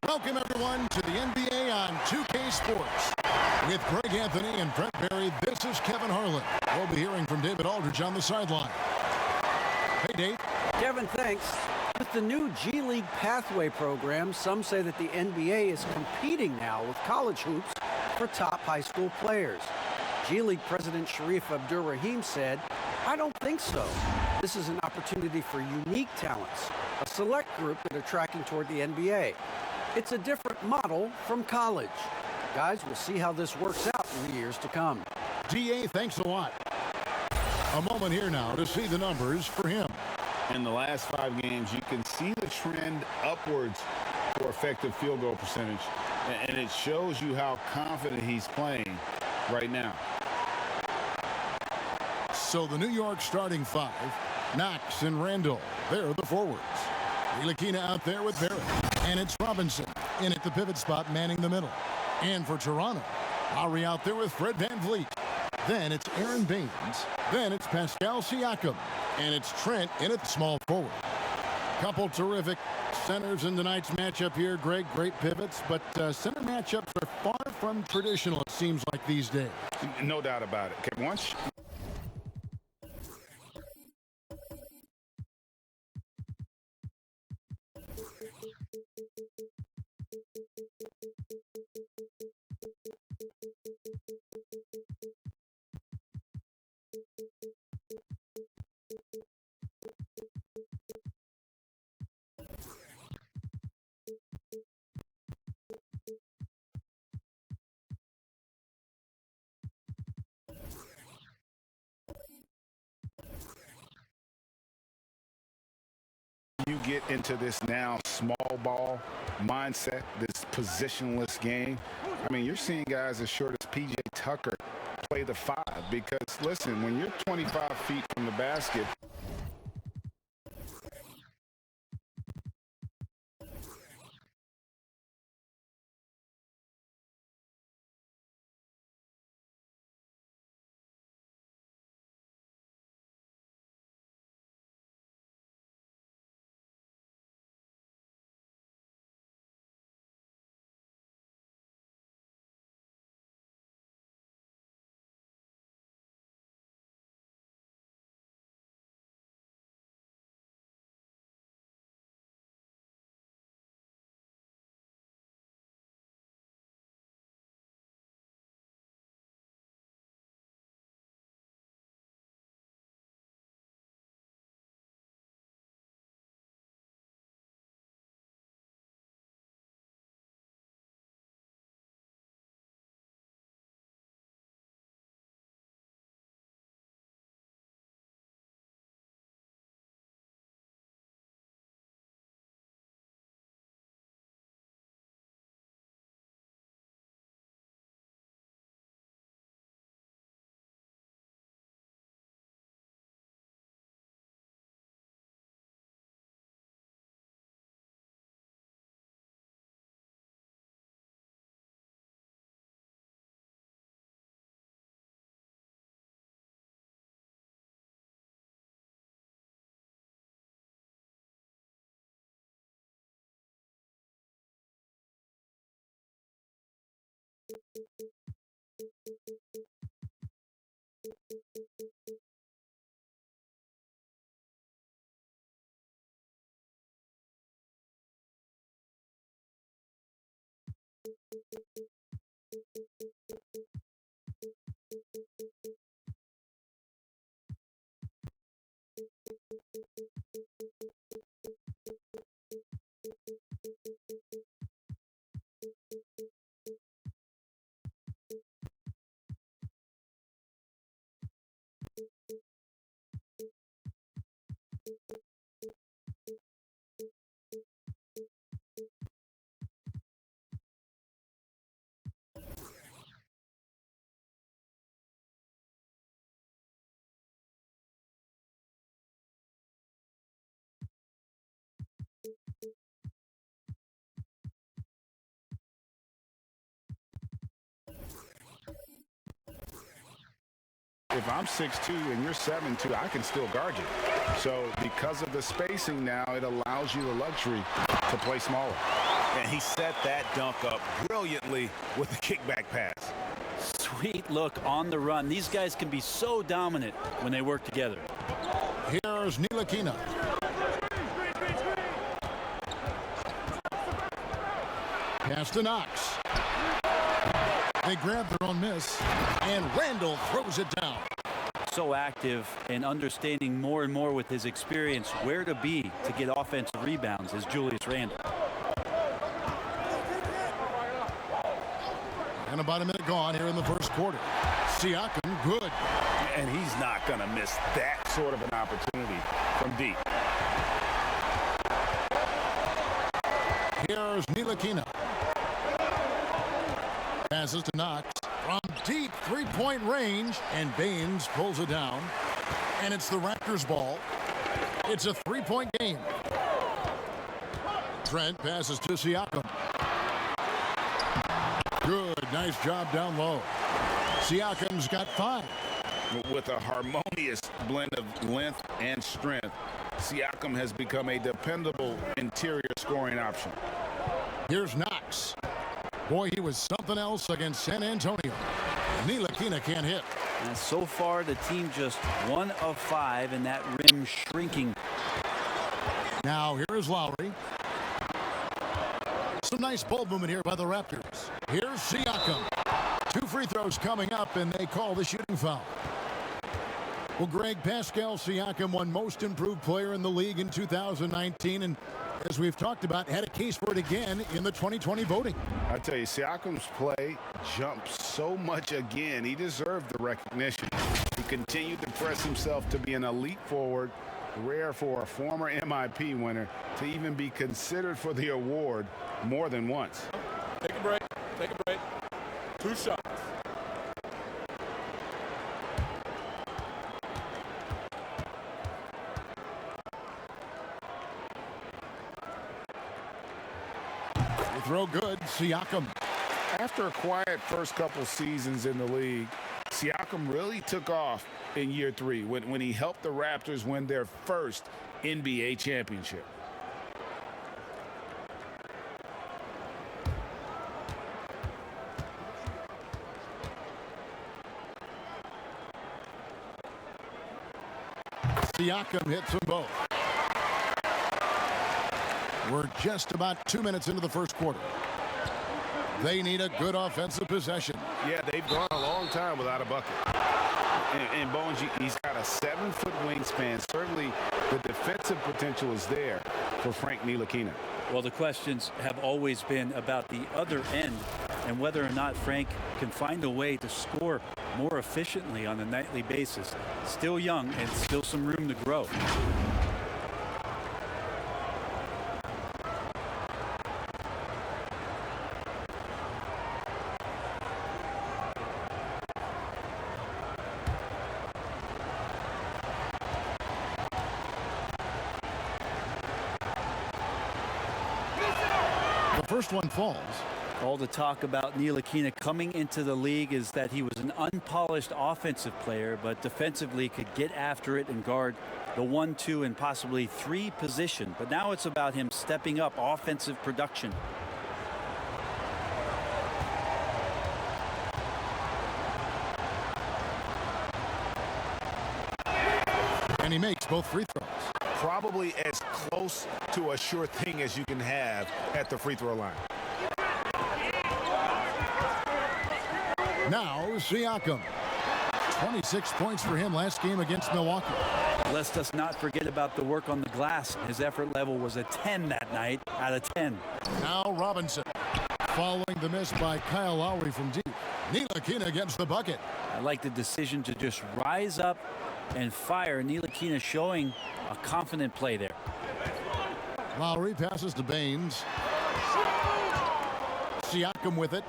Welcome, everyone, to the NBA on 2K Sports. With Greg Anthony and Brent Barry, this is Kevin Harlan. We'll be hearing from David Aldridge on the sideline. Hey, Dave. Kevin, thanks. With the new G League Pathway program, some say that the NBA is competing now with college hoops for top high school players. G League President Sharif Abdur-Rahim said, "I don't think so. This is an opportunity for unique talents, a select group that are tracking toward the NBA. It's a different model from college. Guys, we'll see how this works out in the years to come." DA, thanks a lot. A moment here now to see the numbers for him. In the last 5 games, you can see the trend upwards for effective field goal percentage, and it shows you how confident he's playing right now. So the New York starting 5, Knox and Randall, they're the forwards. Ntilikina out there with Barrett, and it's Robinson in at the pivot spot manning the middle. And for Toronto, Lowry out there with Fred VanVleet. Then it's Aaron Baines. Then it's Pascal Siakam. And it's Trent in at the small forward. Couple terrific centers in tonight's matchup here, Greg. Great pivots, but center matchups are far from traditional, it seems like, these days. No doubt about it. Okay, once you get into this now small ball mindset, this positionless game, I mean, you're seeing guys as short as P.J. Tucker play the 5 because, listen, when you're 25 feet from the basket, if I'm 6'2" and you're 7'2", I can still guard you. So because of the spacing now, it allows you the luxury to play smaller. And he set that dunk up brilliantly with the kickback pass. Sweet look on the run. These guys can be so dominant when they work together. Here's Ntilikina. Pass to Knox. They grab their own miss, and Randall throws it down. So active and understanding more and more with his experience where to be to get offensive rebounds is Julius Randle. And about a minute gone here in the first quarter. Siakam, good. And he's not going to miss that sort of an opportunity from deep. Here's Ntilikina. Passes to Knox from deep three-point range, and Baines pulls it down. And it's the Raptors' ball. It's a three-point game. Trent passes to Siakam. Good, nice job down low. Siakam's got 5. With a harmonious blend of length and strength, Siakam has become a dependable interior scoring option. Here's Knox. Boy, he was something else against San Antonio. Ntilikina can't hit. And so far, the team just 1 of 5, and that rim shrinking. Now here's Lowry. Some nice ball movement here by the Raptors. Here's Siakam. 2 free throws coming up, and they call the shooting foul. Well, Greg, Pascal Siakam won Most Improved Player in the league in 2019, and as we've talked about, had a case for it again in the 2020 voting. I tell you, Siakam's play jumped so much again. He deserved the recognition. He continued to press himself to be an elite forward. Rare for a former MIP winner to even be considered for the award more than once. Take a break. Take a break. 2 shots. They throw good. Siakam. After a quiet first couple seasons in the league, Siakam really took off in year 3 when he helped the Raptors win their first NBA championship. Siakam hits them both. We're just about 2 minutes into the first quarter. They need a good offensive possession. Yeah, they've gone a long time without a bucket. And Bones, he's got a 7-foot wingspan. Certainly the defensive potential is there for Frank Ntilikina. Well, the questions have always been about the other end and whether or not Frank can find a way to score more efficiently on a nightly basis. Still young and still some room to grow. The first one falls. All the talk about Ntilikina coming into the league is that he was an unpolished offensive player, but defensively could get after it and guard the 1, 2, and possibly 3 position. But now it's about him stepping up offensive production. And he makes both free throws. Probably as close to a sure thing as you can have at the free throw line. Now Siakam. 26 points for him last game against Milwaukee. Let's us not forget about the work on the glass. His effort level was a 10 that night out of 10. Now Robinson. Following the miss by Kyle Lowry from deep. Ntilikina gets the bucket. I like the decision to just rise up and fire. Ntilikina showing a confident play there. Lowry passes to Baines. Siakam with it.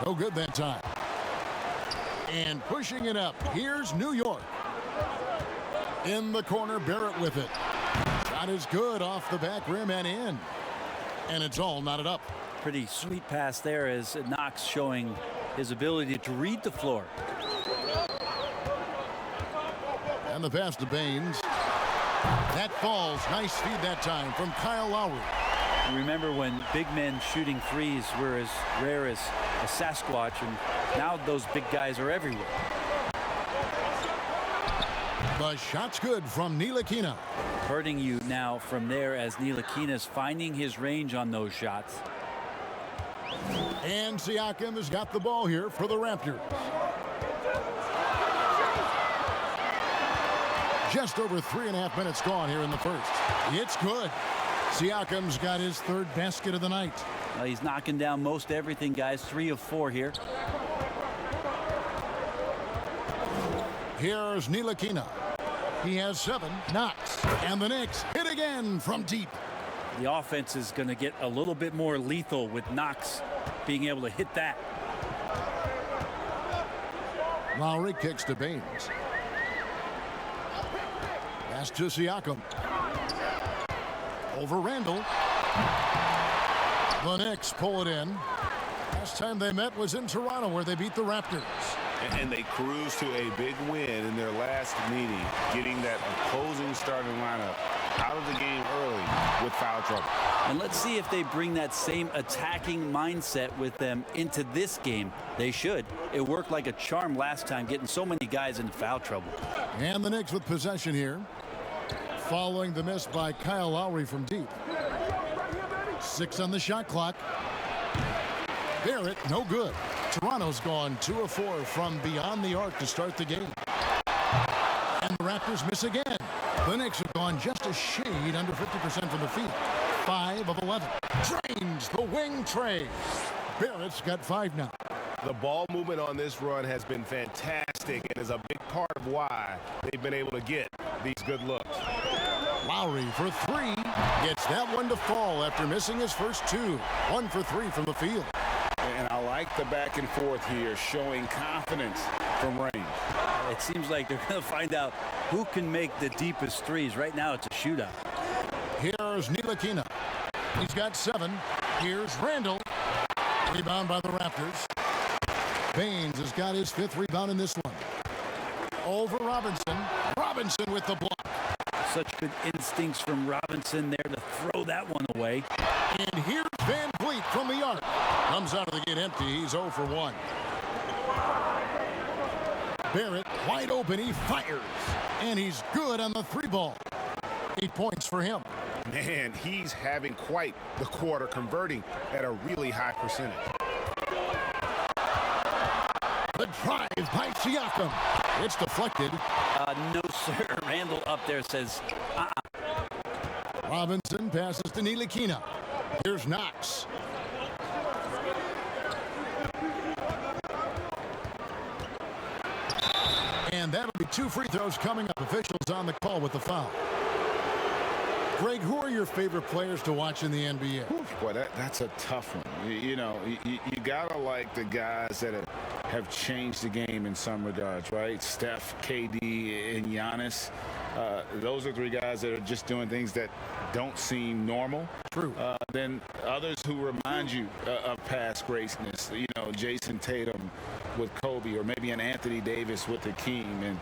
No good that time. And pushing it up. Here's New York. In the corner, Barrett with it. Shot is good off the back rim and in. And it's all knotted up. Pretty sweet pass there as Knox showing his ability to read the floor. And the pass to Baines. That falls. Nice feed that time from Kyle Lowry. Remember when big men shooting threes were as rare as a Sasquatch, and now those big guys are everywhere. The shot's good from Ntilikina. Hurting you now from there as Ntilikina's finding his range on those shots. And Siakam has got the ball here for the Raptors. Just over 3.5 minutes gone here in the first. It's good. Siakam's got his third basket of the night. Well, he's knocking down most everything, guys. 3 of 4 here. Here's Ntilikina. He has 7. Knocks. And the Knicks hit again from deep. The offense is going to get a little bit more lethal with Knox being able to hit that. Lowry kicks to Baines. Pass to Siakam. Over Randall. The Knicks pull it in. Last time they met was in Toronto, where they beat the Raptors. And they cruised to a big win in their last meeting, getting that opposing starting lineup out of the game early with foul trouble. And let's see if they bring that same attacking mindset with them into this game. They should. It worked like a charm last time, getting so many guys in foul trouble. And the Knicks with possession here, following the miss by Kyle Lowry from deep. 6 on the shot clock. Barrett, no good. Toronto's gone 2 of 4 from beyond the arc to start the game. And the Raptors miss again. The Knicks have gone just a shade under 50% from the field. 5 of 11. Drains the wing tray. Barrett's got 5 now. The ball movement on this run has been fantastic and is a big part of why they've been able to get these good looks. Lowry for 3. Gets that one to fall after missing his first 2. 1 for 3 from the field. And I like the back and forth here, showing confidence from range. It seems like they're going to find out who can make the deepest threes. Right now, it's a shootout. Here's Ntilikina. He's got 7. Here's Randall. Rebound by the Raptors. Baines has got his 5th rebound in this one. Over Robinson. Robinson with the block. Such good instincts from Robinson there to throw that one away. And here's Van Vliet from the arc. Comes out of the gate empty. He's 0 for 1. Barrett wide open. He fires. And he's good on the 3 ball. 8 points for him. Man, he's having quite the quarter, converting at a really high percentage. The drive by Siakam. It's deflected. No, sir. Randall up there says, Robinson passes to Ntilikina. Here's Knox. And that'll be 2 free throws coming up. Officials on the call with the foul. Greg, who are your favorite players to watch in the NBA? Boy, that's a tough one. You gotta like the guys that have changed the game in some regards, right? Steph, KD, and Giannis. Those are 3 guys that are just doing things that don't seem normal. True. Then others who remind you of past greatness. Jason Tatum with Kobe, or maybe an Anthony Davis with Hakeem. And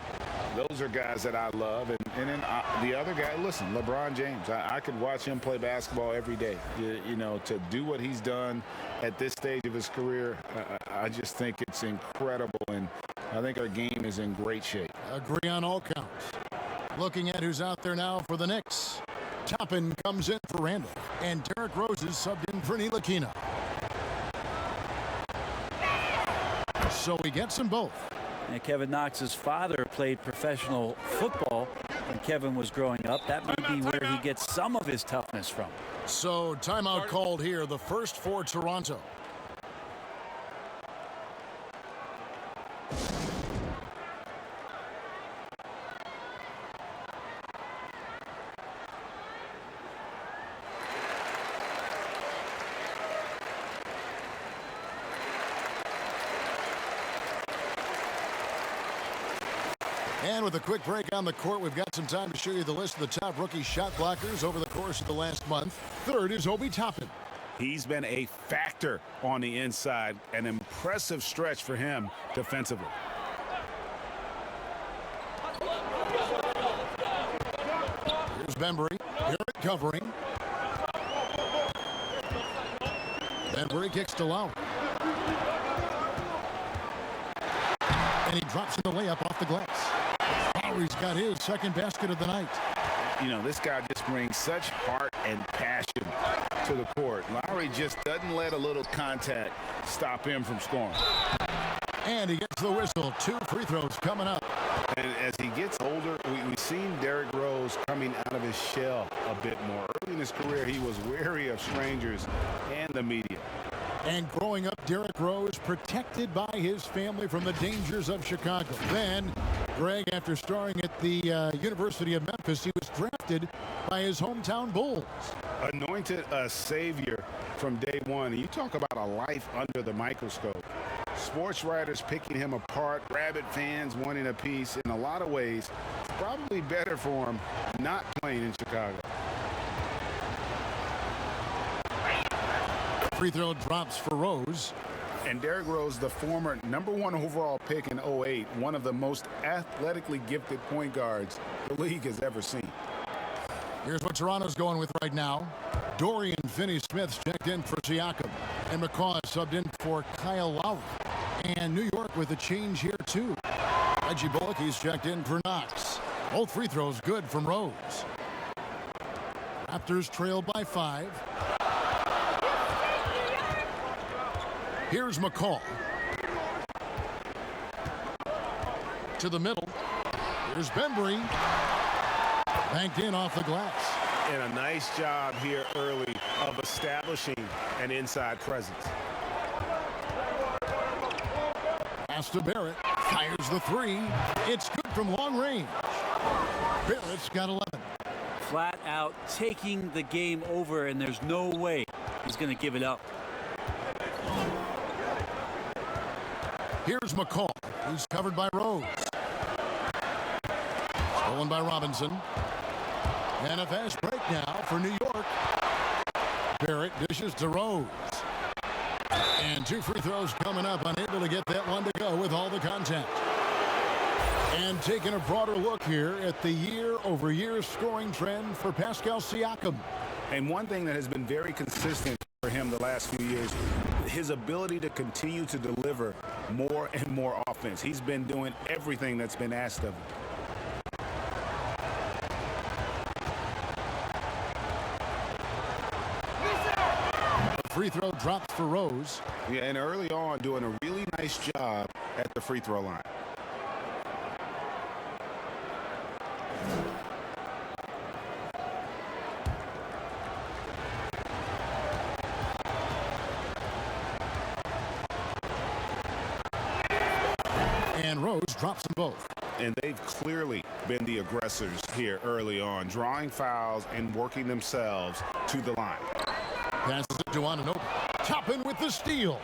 those are guys that I love. And then the other guy, listen, LeBron James. I could watch him play basketball every day. To do what he's done at this stage of his career, I just think it's incredible. And I think our game is in great shape. Agree on all counts. Looking at who's out there now for the Knicks. Toppin comes in for Randall. And Derrick Rose is subbed in for Ntilikina. So he gets them both. and Kevin Knox's father played professional football when Kevin was growing up. That may be where he gets some of his toughness from. So timeout called here, the first for Toronto. And with a quick break on the court, we've got some time to show you the list of the top rookie shot blockers over the course of the last month. Third is Obi Toppin. He's been a factor on the inside, an impressive stretch for him defensively. Bembry. Barrett covering. Bembry kicks to Lowry. And he drops in the layup off the glass. Lowry's got his second basket of the night. You know, this guy just brings such heart and passion to the court. Lowry just doesn't let a little contact stop him from scoring. And he gets the whistle. 2 free throws coming up. And as he gets older, we've seen Derrick Rose coming out of his shell a bit more. Early in his career, he was wary of strangers and the media. And growing up, Derrick Rose protected by his family from the dangers of Chicago. Then, Greg, after starring at the University of Memphis, he was drafted by his hometown Bulls. Anointed a savior from day one. You talk about a life under the microscope. Sports writers picking him apart, rabid fans wanting a piece. In a lot of ways, it's probably better for him not playing in Chicago. Free throw drops for Rose. And Derrick Rose, the former #1 overall pick in 08, one of the most athletically gifted point guards the league has ever seen. Here's what Toronto's going with right now. Dorian Finney-Smith's checked in for Siakam. And McCaw subbed in for Kyle Lowry. And New York with a change here, too. Reggie Bullock, he's checked in for Knox. Both free throws good from Rose. Raptors trail by 5. Here's McCall. To the middle. Here's Bembry. Banked in off the glass. And a nice job here early of establishing an inside presence. Pass to Barrett. Fires the 3. It's good from long range. Barrett's got 11. Flat out taking the game over, and there's no way he's going to give it up. Here's McCall. He's covered by Rose. Stolen by Robinson. And a fast break now for New York. Barrett dishes to Rose. And 2 free throws coming up. Unable to get that one to go with all the contact. And taking a broader look here at the year-over-year scoring trend for Pascal Siakam. And one thing that has been very consistent for him the last few years, his ability to continue to deliver more and more offense. He's been doing everything that's been asked of him. Free throw drops for Rose. Yeah, and early on doing a really nice job at the free throw line. And Rose drops them both. And they've clearly been the aggressors here early on, drawing fouls and working themselves to the line. Passes it to Anunoby. Toppin with the steal.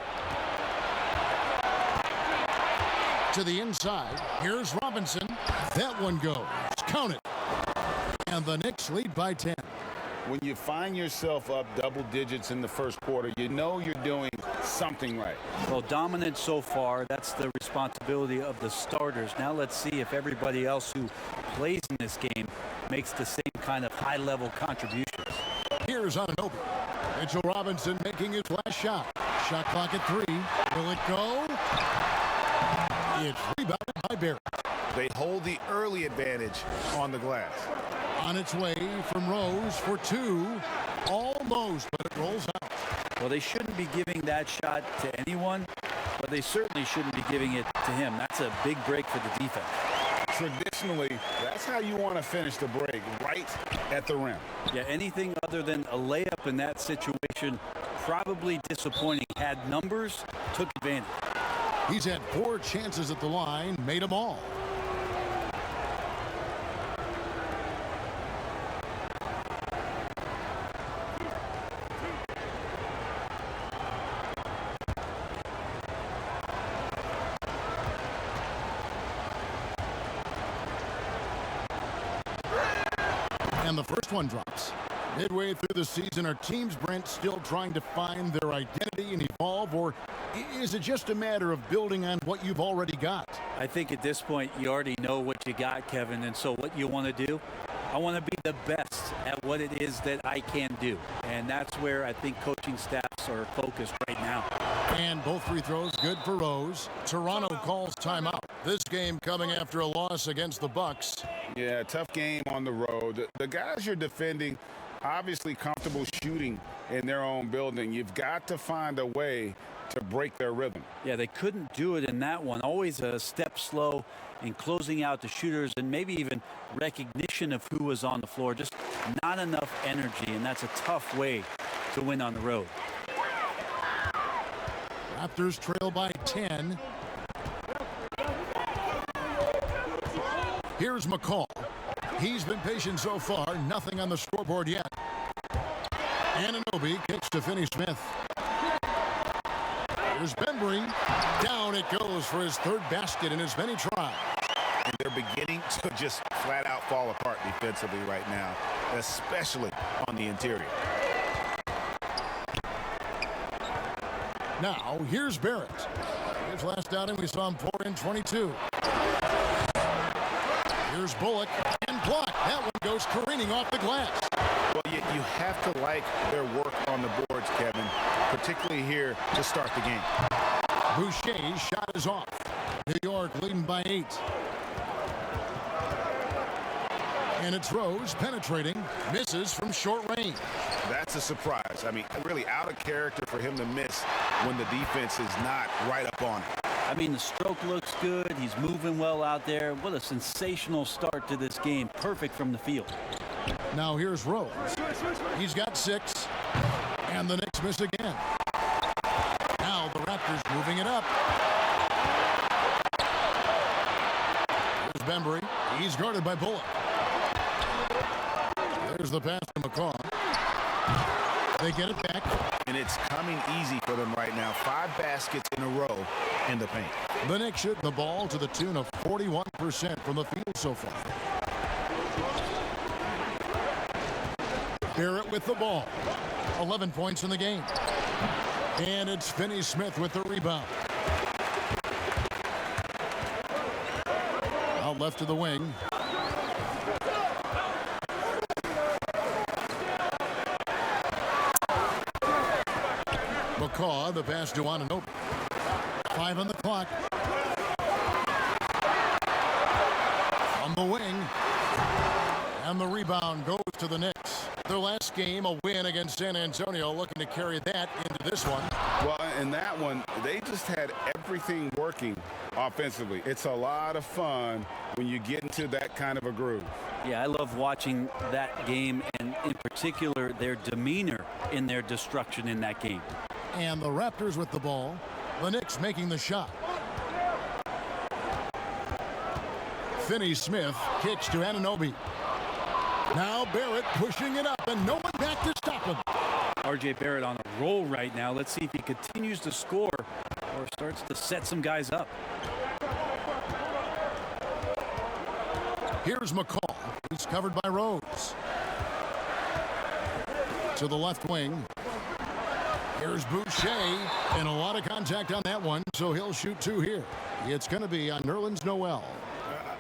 To the inside. Here's Robinson. That one goes. Count it. And the Knicks lead by 10. When you find yourself up double digits in the first quarter, you know you're doing something right. Well, dominant so far. That's the responsibility of the starters. Now let's see if everybody else who plays in this game makes the same kind of high-level contributions. Here's Anunoby. Mitchell Robinson making his last shot. Shot clock at 3. Will it go? It's rebounded by Barrett. They hold the early advantage on the glass. On its way from Rose for 2. Almost, but it rolls out. Well, they shouldn't be giving that shot to anyone, but they certainly shouldn't be giving it to him. That's a big break for the defense. Traditionally, that's how you want to finish the break, right at the rim. Yeah, anything other than a layup in that situation, probably disappointing. Had numbers, took advantage. He's had 4 chances at the line, made them all. And the first one drops. Midway through the season, are teams, Brent, still trying to find their identity and evolve, or is it just a matter of building on what you've already got? I think at this point you already know what you got, Kevin, and so what you want to do, I want to be the best at what it is that I can do. And that's where I think coaching staffs are focused right now. And both free throws good for Rose. Toronto calls timeout. This game coming after a loss against the Bucks. Yeah, tough game on the road. The guys you're defending, obviously comfortable shooting in their own building. You've got to find a way to break their rhythm. Yeah, they couldn't do it in that one. Always a step slow in closing out the shooters and maybe even recognition of who was on the floor. Just not enough energy, and that's a tough way to win on the road. Raptors trail by 10. Here's McCall. He's been patient so far. Nothing on the scoreboard yet. Anunoby kicks to Finney-Smith. Here's Bembry. Down it goes for his third basket in as many tries. And they're beginning to just flat out fall apart defensively right now, especially on the interior. Now, here's Barrett. His last outing, we saw him pour in 22. Here's Bullock and blocked. That one goes careening off the glass. Well, you have to like their work on the boards, Kevin, particularly here to start the game. Boucher's shot is off. New York leading by 8. And it's Rose penetrating, misses from short range. That's a surprise. I mean, really out of character for him to miss when the defense is not right up on it. I mean, the stroke looks good. He's moving well out there. What a sensational start to this game. Perfect from the field. Now here's Rose. He's got 6. And the Knicks miss again. Now the Raptors moving it up. Here's Bembry. He's guarded by Bullock. There's the pass to McCall. They get it back. And it's coming easy for them right now. 5 baskets in a row in the paint. The Knicks shooting the ball to the tune of 41% from the field so far. Barrett with the ball. 11 points in the game. And it's Finney-Smith with the rebound. Out left to the wing. McCaw, the pass to Anunoby. 5 on the clock. On the wing. And the rebound goes to the Knicks. Their last game, a win against San Antonio, looking to carry that into this one. Well, in that one, they just had everything working offensively. It's a lot of fun when you get into that kind of a groove. Yeah, I love watching that game, and in particular, their demeanor in their destruction in that game. And the Raptors with the ball. The Knicks making the shot. Finney-Smith kicks to Anunoby. Now Barrett pushing it up, and no one back to stop him. R.J. Barrett on a roll right now. Let's see if he continues to score or starts to set some guys up. Here's McCall. He's covered by Rose. To the left wing. Here's Boucher, and a lot of contact on that one, so he'll shoot 2 here. It's going to be on Nerlens Noel.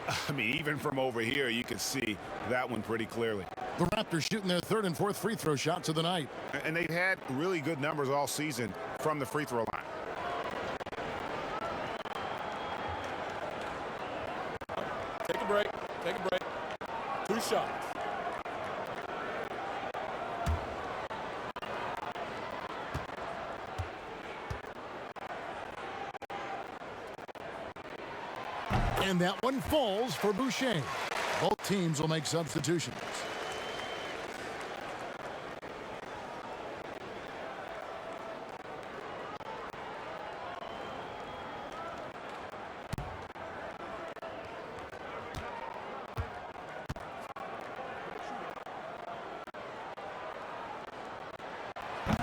I mean, even from over here, you can see that one pretty clearly. The Raptors shooting their 3rd and 4th free throw shots of the night. And they've had really good numbers all season from the free throw line. Take a break. Take a break. 2 shots. And that one falls for Boucher. Both teams will make substitutions.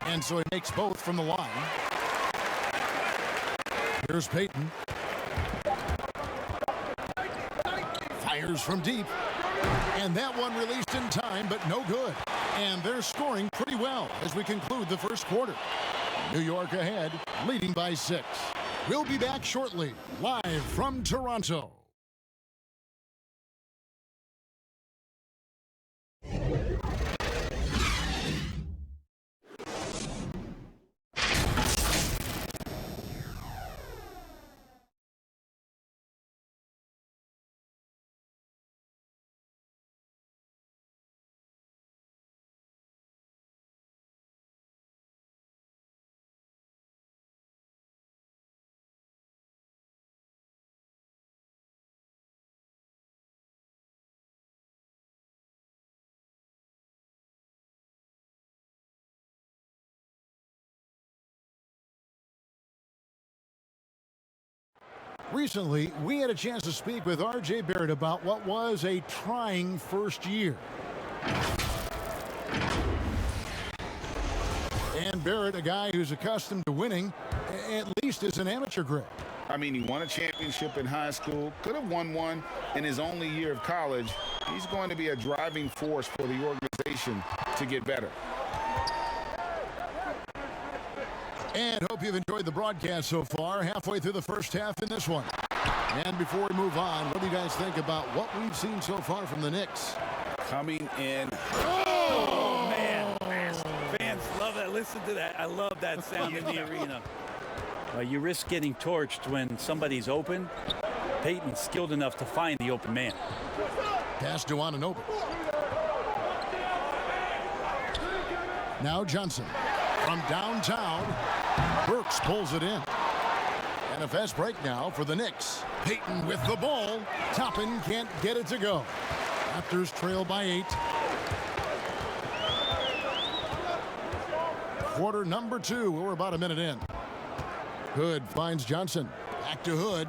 And so he makes both from the line. Here's Payton. Fires from deep. And that one released in time, but no good. And they're scoring pretty well as we conclude the first quarter. New York ahead, leading by 6. We'll be back shortly, live from Toronto. Recently, we had a chance to speak with R.J. Barrett about what was a trying first year. And Barrett, a guy who's accustomed to winning, at least as an amateur grade. I mean, he won a championship in high school, could have won one in his only year of college. He's going to be a driving force for the organization to get better. And hope you've enjoyed the broadcast so far, halfway through the first half in this one. And before we move on, what do you guys think about what we've seen so far from the Knicks? Coming in. Oh, man. Fans love that. Listen to that. I love that sound in the arena. You risk getting torched when somebody's open. Peyton's skilled enough to find the open man. Pass to Anunoby. Now Johnson from downtown. Burks pulls it in. And a fast break now for the Knicks. Peyton with the ball. Toppin can't get it to go. Raptors trail by 8. Quarter number 2. We're about a minute in. Hood finds Johnson. Back to Hood.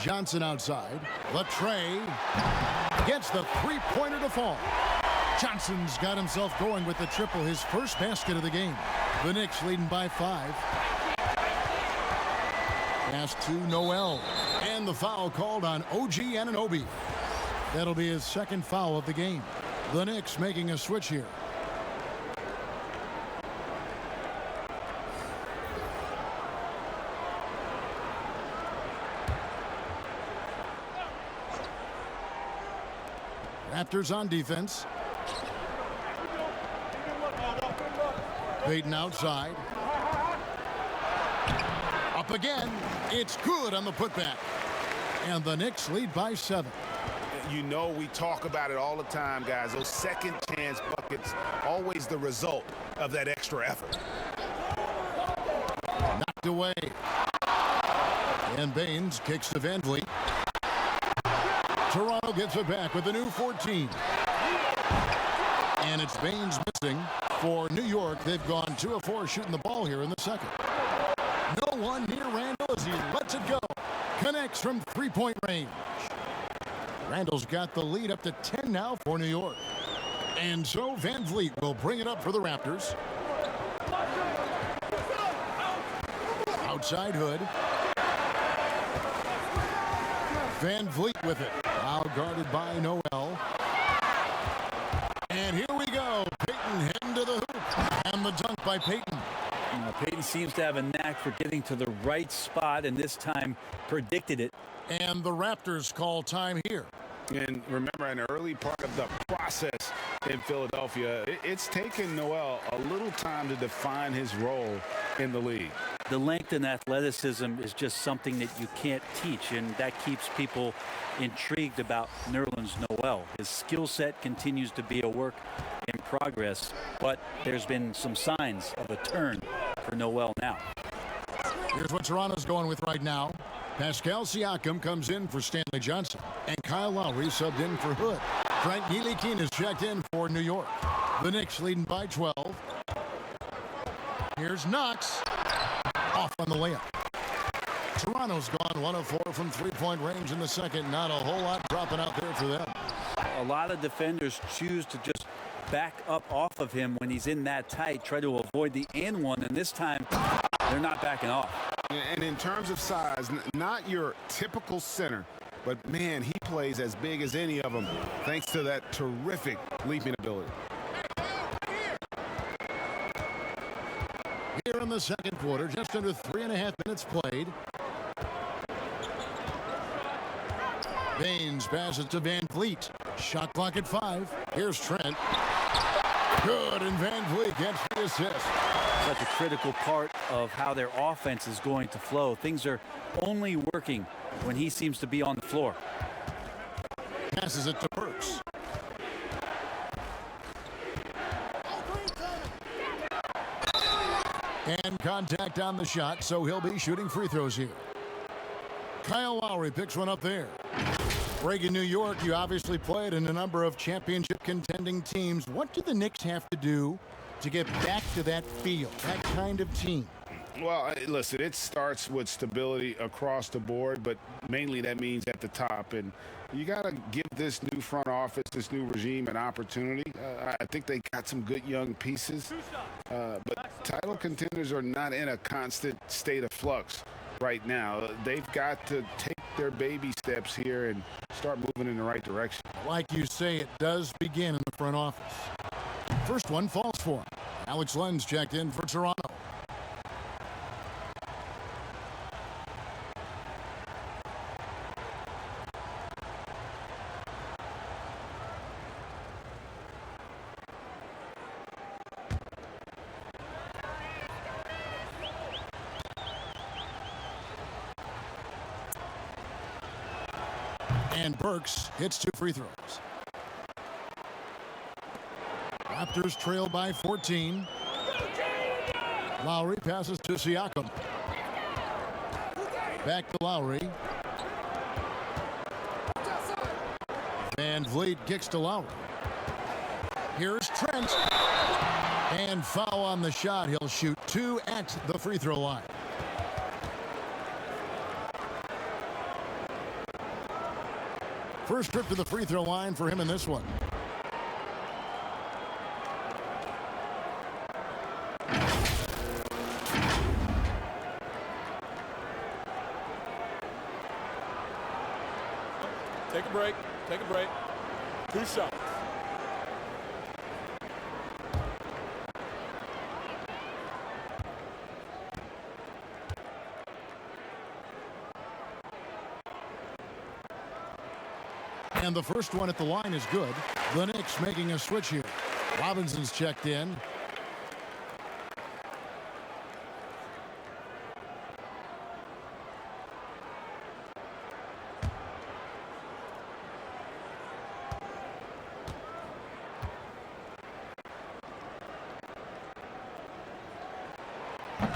Johnson outside. Latre gets the three-pointer to fall. Johnson's got himself going with the triple, his first basket of the game. The Knicks leading by 5. Pass to Noel. And the foul called on OG Anunoby. That'll be his second foul of the game. The Knicks making a switch here. Raptors on defense. Peyton outside. Up again. It's good on the putback. And the Knicks lead by 7. You know, we talk about it all the time, guys. Those second chance buckets, always the result of that extra effort. Knocked away. And Baines kicks to Van Vliet. Toronto gets it back with a new 14. And it's Baines missing for New York. They've gone 2 of 4 shooting the ball here in the second. No one near Randall as he lets it go. Connects from three-point range. Randall's got the lead up to 10 now for New York. And so Van Vliet will bring it up for the Raptors. Outside Hood. Van Vliet with it. Now guarded by Noel. And here we go. Peyton heading to the hoop. And the dunk by Peyton. Peyton seems to have a knack for getting to the right spot, and this time predicted it. And the Raptors call time here. And remember, an early part of the process in Philadelphia, it's taken Noel a little time to define his role in the league. The length and athleticism is just something that you can't teach, and that keeps people intrigued about Nerlens Noel. His skill set continues to be a work in progress, but there's been some signs of a turn for Noel now. Here's what Toronto's going with right now. Pascal Siakam comes in for Stanley Johnson, and Kyle Lowry subbed in for Hood. Frank Ntilikina is checked in for New York. The Knicks leading by 12. Here's Knox. Off on the layup. Toronto's gone 1 of 4 from three-point range in the second. Not a whole lot dropping out there for them. A lot of defenders choose to just back up off of him when he's in that tight, try to avoid the and one, and this time they're not backing off. And in terms of size, not your typical center, but man, he plays as big as any of them thanks to that terrific leaping ability. Here in the second quarter, just under 3.5 minutes played. Baines passes to Van Vliet. Shot clock at 5. Here's Trent. Good, and Van Vliet gets the assist. Such a critical part of how their offense is going to flow. Things are only working when he seems to be on the floor. Passes it to Burks. And contact on the shot, so he'll be shooting free throws here. Kyle Lowry picks one up there. Reagan, New York, you obviously played in a number of championship contending teams. What do the Knicks have to do to get back to that feel, that kind of team? Well, listen, it starts with stability across the board, but mainly that means at the top. And you got to give this new front office, this new regime, an opportunity. I think they got some good young pieces, but title contenders are not in a constant state of flux right now. They've got to take their baby steps here and start moving in the right direction. Like you say, it does begin in the front office. First one falls for him. Alex Len's checked in for Toronto. And Burks hits 2 free throws. Raptors trail by 14. Lowry passes to Siakam. Back to Lowry. Van Vliet kicks to Lowry. Here's Trent. And foul on the shot. He'll shoot 2 at the free throw line. First trip to the free throw line for him in this one. Take a break. Take a break. 2 shots. And the first one at the line is good. The Knicks making a switch here. Robinson's checked in.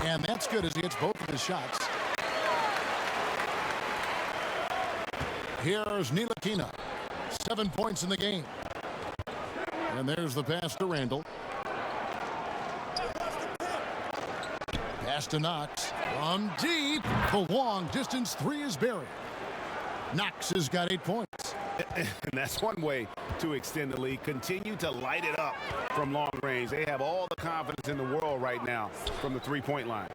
And that's good as he hits both of his shots. Here's Ntilikina. 7 points in the game. And there's the pass to Randall. Pass to Knox. From deep. The long distance 3 is buried. Knox has got 8 points. And that's one way to extend the lead. Continue to light it up from long range. They have all the confidence in the world right now from the 3-point line.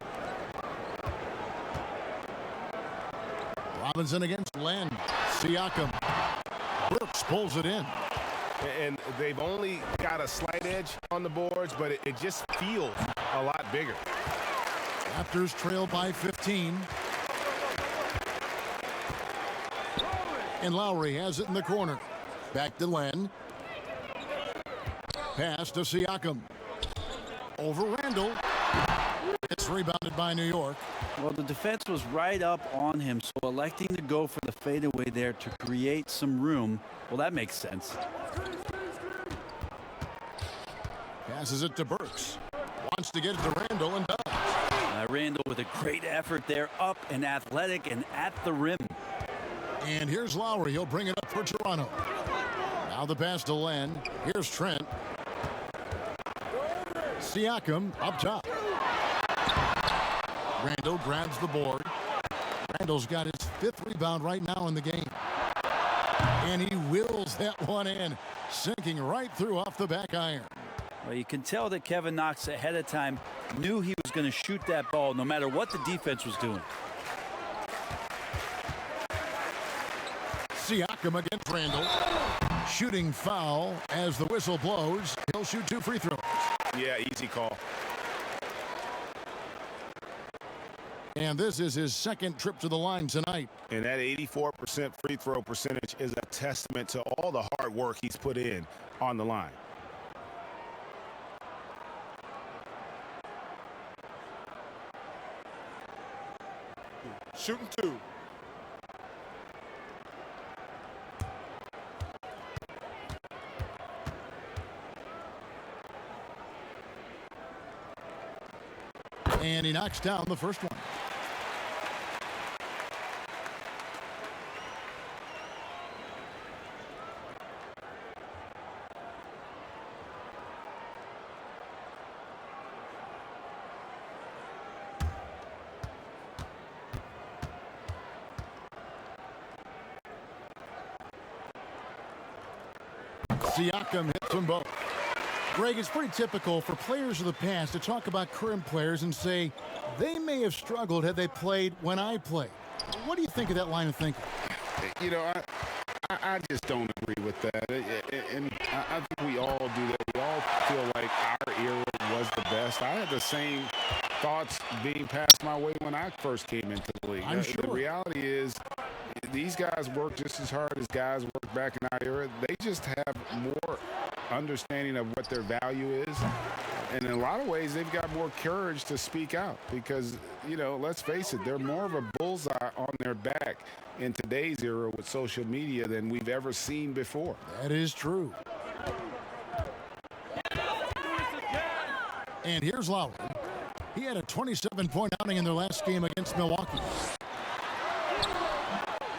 Robinson against Len. Siakam. Brooks pulls it in. And they've only got a slight edge on the boards, but it just feels a lot bigger. Raptors trail by 15. And Lowry has it in the corner. Back to Len. Pass to Siakam. Over Randall. It's rebounded by New York. Well, the defense was right up on him, so electing to go for the fadeaway there to create some room, well, that makes sense. Passes it to Burks. Wants to get it to Randall and does. Randall with a great effort there, up and athletic and at the rim. And here's Lowry. He'll bring it up for Toronto. Now the pass to Len. Here's Trent. Siakam up top. Randall grabs the board. Randall's got his 5th rebound right now in the game. And he wills that one in, sinking right through off the back iron. Well, you can tell that Kevin Knox ahead of time knew he was going to shoot that ball no matter what the defense was doing. Siakam against Randall. Shooting foul as the whistle blows. He'll shoot 2 free throws. Yeah, easy call. And this is his 2nd trip to the line tonight. And that 84% free throw percentage is a testament to all the hard work he's put in on the line. Shooting 2. And he knocks down the first one. Siakam hits them both. Greg, it's pretty typical for players of the past to talk about current players and say they may have struggled had they played when I played. What do you think of that line of thinking? You know, I just don't agree with that. And I think we all do that. We all feel like our era was the best. I had the same thoughts being passed my way when I first came into the league. I'm sure. The reality is these guys work just as hard as guys worked back in our era. They just have more understanding of what their value is. And in a lot of ways, they've got more courage to speak out because, you know, let's face it, they're more of a bullseye on their back in today's era with social media than we've ever seen before. That is true. And here's Lowry. He had a 27-point outing in their last game against Milwaukee.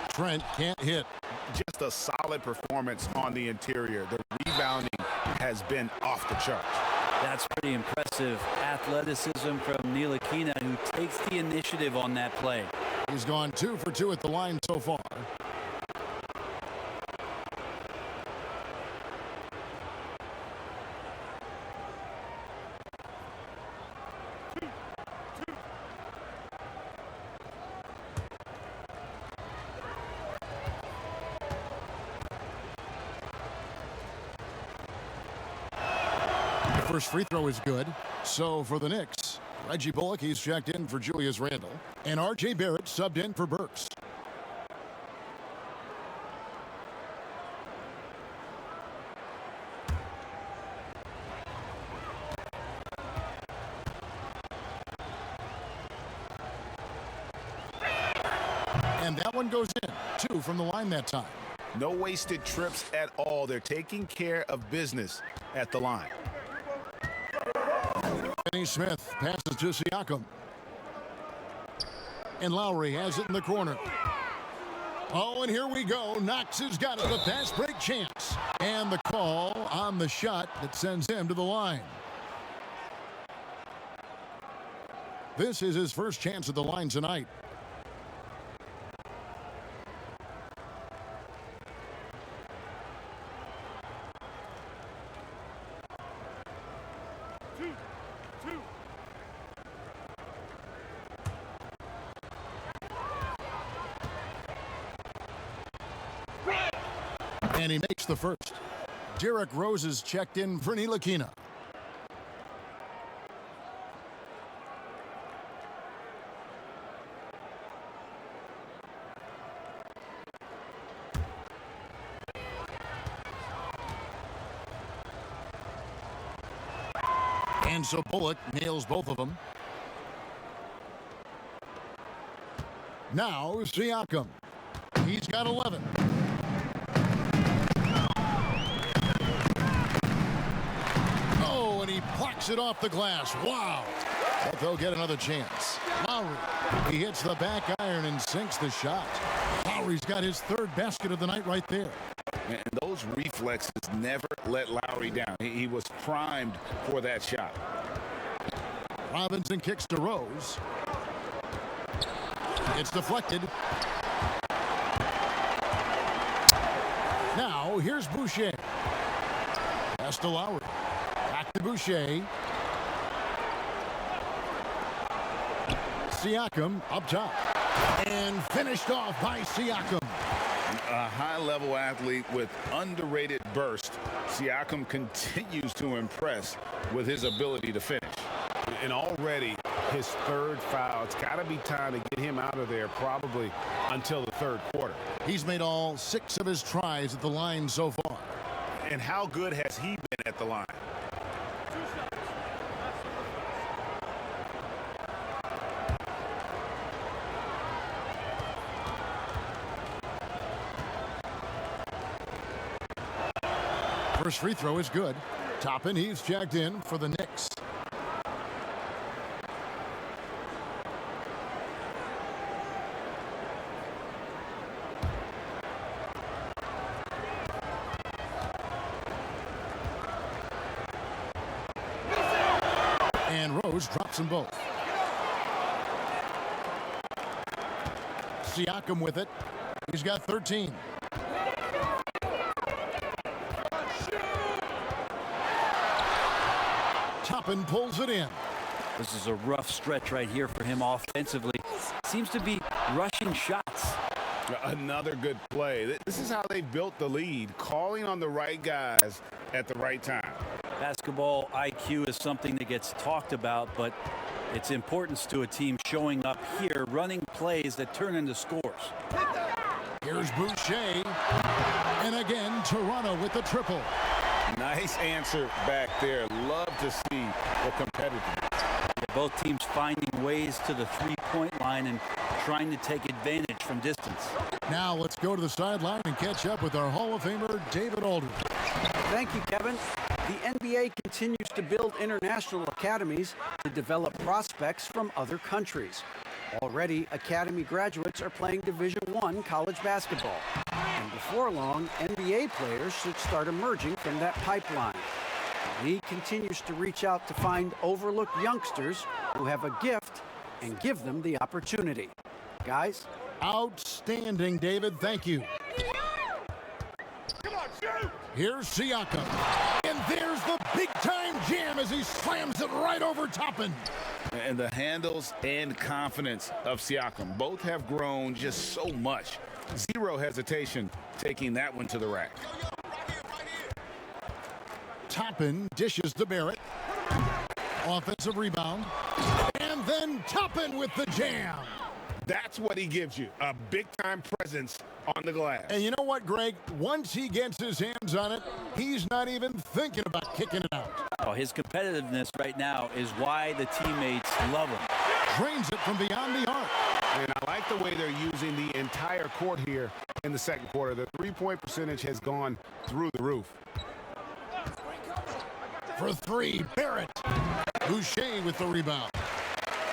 Trent can't hit. Just a solid performance on the interior. The rebounding has been off the charts. That's pretty impressive athleticism from Ntilikina, who takes the initiative on that play. He's gone 2 for 2 at the line so far. First free throw is good. So for the Knicks, Reggie Bullock, he's checked in for Julius Randle. And R.J. Barrett subbed in for Burks. And that one goes in. 2 from the line that time. No wasted trips at all. They're taking care of business at the line. Finney Smith passes to Siakam. And Lowry has it in the corner. Oh, and here we go. Knox has got it. The fast break chance. And the call on the shot that sends him to the line. This is his first chance at the line tonight. And he makes the first. Derrick Rose is checked in for Ntilikina. And so Bullock nails both of them. Now Siakam. He's got 11. And he plucks it off the glass. Wow. But they'll get another chance. Lowry. He hits the back iron and sinks the shot. Lowry's got his 3rd basket of the night right there. And those reflexes never let Lowry down. He was primed for that shot. Robinson kicks to Rose. It's deflected. Now here's Boucher. Pass to Lowry. Back to Boucher. Siakam up top. And finished off by Siakam. A high-level athlete with underrated burst. Siakam continues to impress with his ability to finish. And already his 3rd foul. It's got to be time to get him out of there probably until the 3rd quarter. He's made all 6 of his tries at the line so far. And how good has he been at the line? First free throw is good. Toppin, he's checked in for the Knicks. And Rose drops them both. Siakam with it. He's got 13. Toppin pulls it in. This is a rough stretch right here for him offensively. Seems to be rushing shots. Another good play. This is how they built the lead, calling on the right guys at the right time. Basketball IQ is something that gets talked about, but its importance to a team showing up here, running plays that turn into scores. Here's Boucher. And again, Toronto with the triple. Nice answer back there. Love to see the competitiveness. Both teams finding ways to the three-point line and trying to take advantage from distance. Now let's go to the sideline and catch up with our Hall of Famer, David Aldridge. Thank you, Kevin. The NBA continues to build international academies to develop prospects from other countries. Already, academy graduates are playing Division I college basketball. And before long, NBA players should start emerging from that pipeline. The league continues to reach out to find overlooked youngsters who have a gift and give them the opportunity. Guys? Outstanding, David. Thank you. Come on, shoot! Here's Siakam. And there's the big-time jam as he slams it right over Toppin. And the handles and confidence of Siakam both have grown just so much. Zero hesitation taking that one to the rack. Toppin dishes to Barrett. Offensive rebound. And then Toppin with the jam. That's what he gives you, a big-time presence on the glass. And you know what, Greg? Once he gets his hands on it, he's not even thinking about kicking it out. Oh, his competitiveness right now is why the teammates love him. Drains it from beyond the arc. And I like the way they're using the entire court here in the second quarter. The three-point percentage has gone through the roof. For three, Barrett. Boucher with the rebound.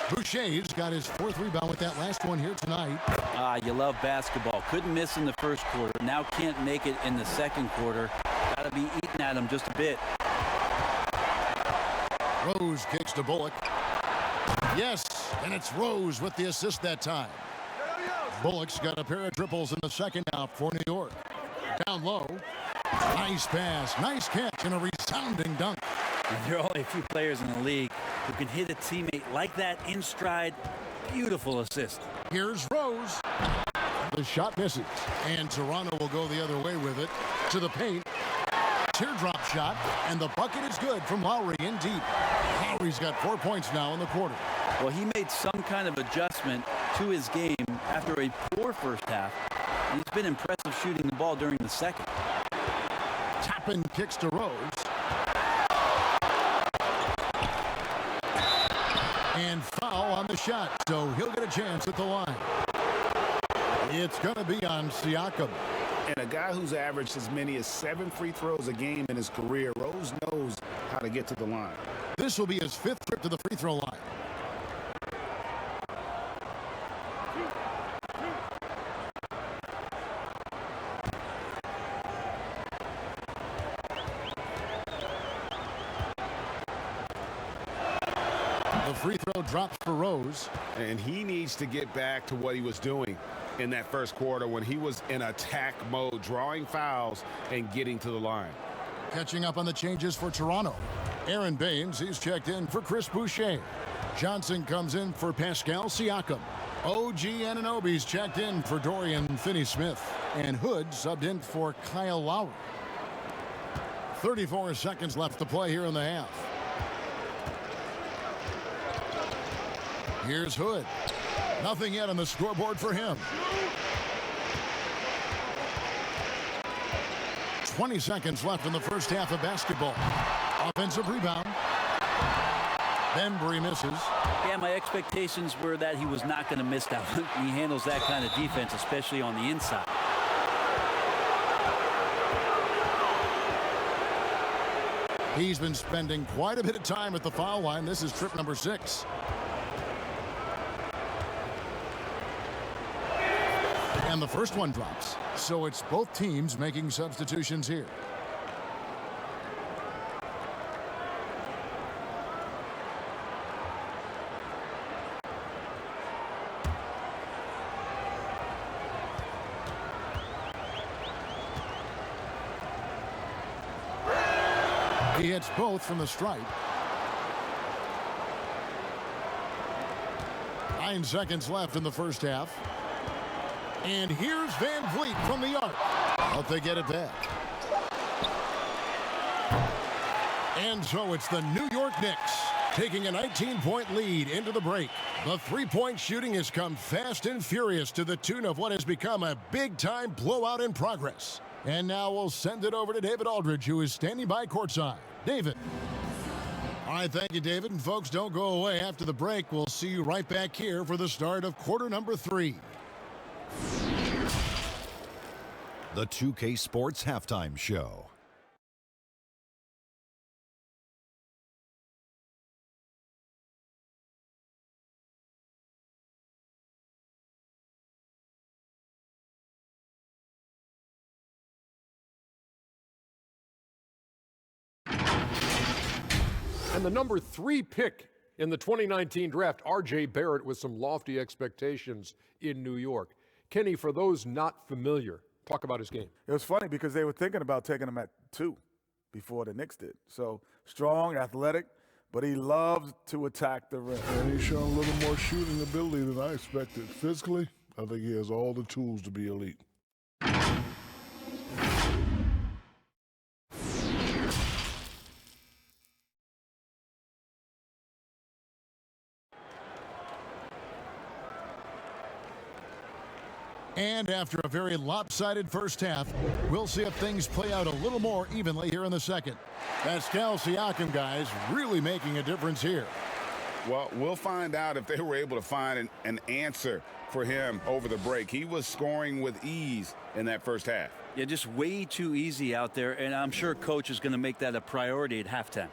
Boucher's got his fourth rebound with that last one here tonight. You love basketball. Couldn't miss in the first quarter. Now can't make it in the second quarter. Got to be eating at him just a bit. Rose kicks to Bullock. Yes, and it's Rose with the assist that time. Bullock's got a pair of triples in the second half for New York. Down low. Nice pass, nice catch, and a resounding dunk. There are only a few players in the league who can hit a teammate like that in stride. Beautiful assist. Here's Rose. The shot misses, and Toronto will go the other way with it. To the paint. Teardrop shot, and the bucket is good from Lowry in deep. Lowry's got 4 points now in the quarter. Well, he made some kind of adjustment to his game after a poor first half. He's been impressive shooting the ball during the second. Toppin kicks to Rose. And foul on the shot, so he'll get a chance at the line. It's going to be on Siakam. And a guy who's averaged as many as 7 free throws a game in his career, Rose knows how to get to the line. This will be his 5th trip to the free throw line. The free throw drops for Rose. And he needs to get back to what he was doing in that first quarter when he was in attack mode, drawing fouls and getting to the line. Catching up on the changes for Toronto. Aaron Baines, he's checked in for Chris Boucher. Johnson comes in for Pascal Siakam. OG Anunoby's checked in for Dorian Finney-Smith. And Hood subbed in for Kyle Lowry. 34 seconds left to play here in the half. Here's Hood. Nothing yet on the scoreboard for him. 20 seconds left in the first half of basketball. Offensive rebound. Bembry misses. Yeah, my expectations were that he was not going to miss that one. He handles that kind of defense, especially on the inside. He's been spending quite a bit of time at the foul line. This is trip number 6. And the first one drops. So it's both teams making substitutions here. He hits both from the stripe. 9 seconds left in the first half. And here's Van Vliet from the arc. But they get it back. And so it's the New York Knicks taking a 19-point lead into the break. The three-point shooting has come fast and furious to the tune of what has become a big-time blowout in progress. And now we'll send it over to David Aldridge, who is standing by courtside. David. All right, thank you, David. And folks, don't go away. After the break, we'll see you right back here for the start of quarter number 3. The 2K Sports Halftime Show. And the number 3 pick in the 2019 draft, R.J. Barrett, with some lofty expectations in New York. Kenny, for those not familiar, talk about his game. It was funny because they were thinking about taking him at 2 before the Knicks did. So strong, athletic, but he loves to attack the rim. And he's shown a little more shooting ability than I expected. Physically, I think he has all the tools to be elite. And after a very lopsided first half, we'll see if things play out a little more evenly here in the second. Pascal Siakam, guys, really making a difference here. Well, we'll find out if they were able to find an answer for him over the break. He was scoring with ease in that first half. Yeah, just way too easy out there, and I'm sure coach is going to make that a priority at halftime.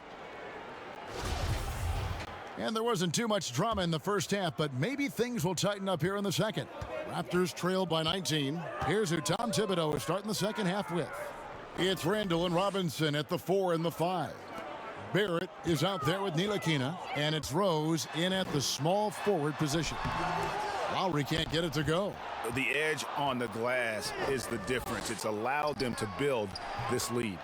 And there wasn't too much drama in the first half, but maybe things will tighten up here in the second. Raptors trail by 19. Here's who Tom Thibodeau is starting the second half with. It's Randall and Robinson at the 4 and the 5. Barrett is out there with Ntilikina, and it's Rose in at the small forward position. Lowry can't get it to go. The edge on the glass is the difference. It's allowed them to build this lead.